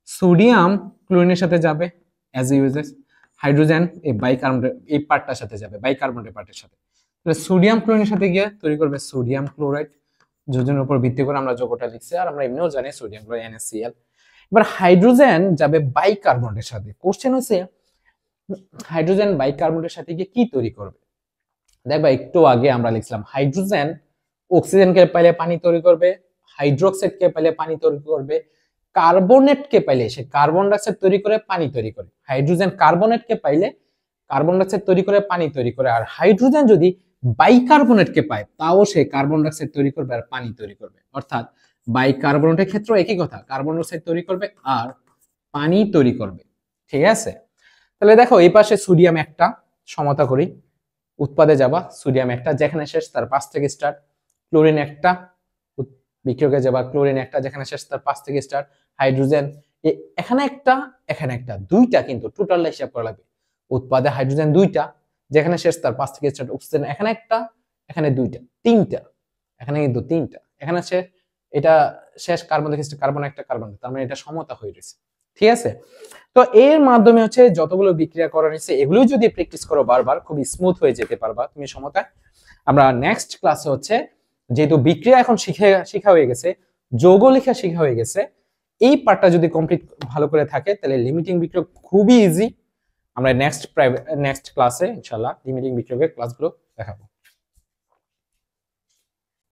সোডিয়াম ক্লোরিনের সাথে যাবে অ্যাজ ইউজেস, হাইড্রোজেন এই বাইকার্বনেট এই পার্টটার সাথে যাবে, বাইকার্বনেট পার্টের সাথে। তাহলে সোডিয়াম ক্লোরিনের সাথে গিয়ে তৈরি করবে সোডিয়াম ক্লোরাইড, যোজনের উপর ভিত্তি করে আমরা যৌগটা লিখছি, আর আমরা এমনিও জানি সোডিয়াম ক্লোরাইড NaCl। এবার হাইড্রোজেন যাবে বাইকার্বনেটের সাথে। কোশ্চেন হচ্ছে হাইড্রোজেন বাইকার্বনেটের সাথে গিয়ে কি তৈরি করবে? দেখবা একটু আগে আমরা লিখলাম হাইড্রোজেন অক্সিজেনকে পাইলে পানি তৈরি করবে, হাইড্রোক্সাইডকে পাইলে পানি তৈরি করবে, কার্বনেটকে পাইলে সে কার্বন ডাইঅক্সাইড তৈরি করে পানি তৈরি করে। হাইড্রোজেন কার্বনেটকে পাইলে কার্বন ডাইঅক্সাইড তৈরি করে পানি তৈরি করে, আর হাইড্রোজেন যদি বাইকার্বনেটকে পায় তাও সে কার্বন ডাইঅক্সাইড তৈরি করবে আর পানি তৈরি করবে। অর্থাৎ বাইকার্বনেটের ক্ষেত্রে একই কথা, কার্বন ডাইঅক্সাইড তৈরি করবে আর পানি তৈরি করবে, ঠিক আছে? তাহলে দেখো এই পাশে সোডিয়াম একটা, সমতা করি, উৎপাদে যাবা সোডিয়াম একটা, যেখানে শেষ তার 5 থেকে স্টার্ট, ক্লোরিন একটা, বিক্রিয়কে যাবা ক্লোরিন একটা, যেখানে শেষ তার 5 থেকে স্টার্ট, হাইড্রোজেন এখানে একটা, এখানে একটা, দুইটা কিন্তু টোটাল হিসাব করা লাগবে। উৎপাদে হাইড্রোজেন দুইটা, যেখানে শেষ তার 5 থেকে স্টার্ট, অক্সিজেন এখানে একটা, এখানে দুইটা, তিনটা, এখানে কিন্তু তিনটা, এখানে শেষ, এটা শেষ, কার্বন থেকে কার্বন একটা, কার্বন, তার মানে এটা সমতা হয়ে রয়েছে, ঠিক আছে? তো এর মাধ্যমে হচ্ছে যতগুলো বিক্রিয়া করা হয়েছে এগুলো যদি প্র্যাকটিস করো বারবার, খুব স্মুথ হয়ে যেতে পারবা তুমি সমতায়। আমরা নেক্সট ক্লাসে হচ্ছে, যেহেতু বিক্রিয়া এখন শিখা হয়ে গেছে, যৌগ লেখা শিখা হয়ে গেছে, এই পার্টটা যদি কমপ্লিট ভালো করে থাকে তাহলে লিমিটিং বিক্রিয়া খুবই ইজি। আমরা নেক্সট ক্লাসে ইনশাআল্লাহ লিমিটিং বিক্রিয়কের ক্লাসগুলো দেখাবো।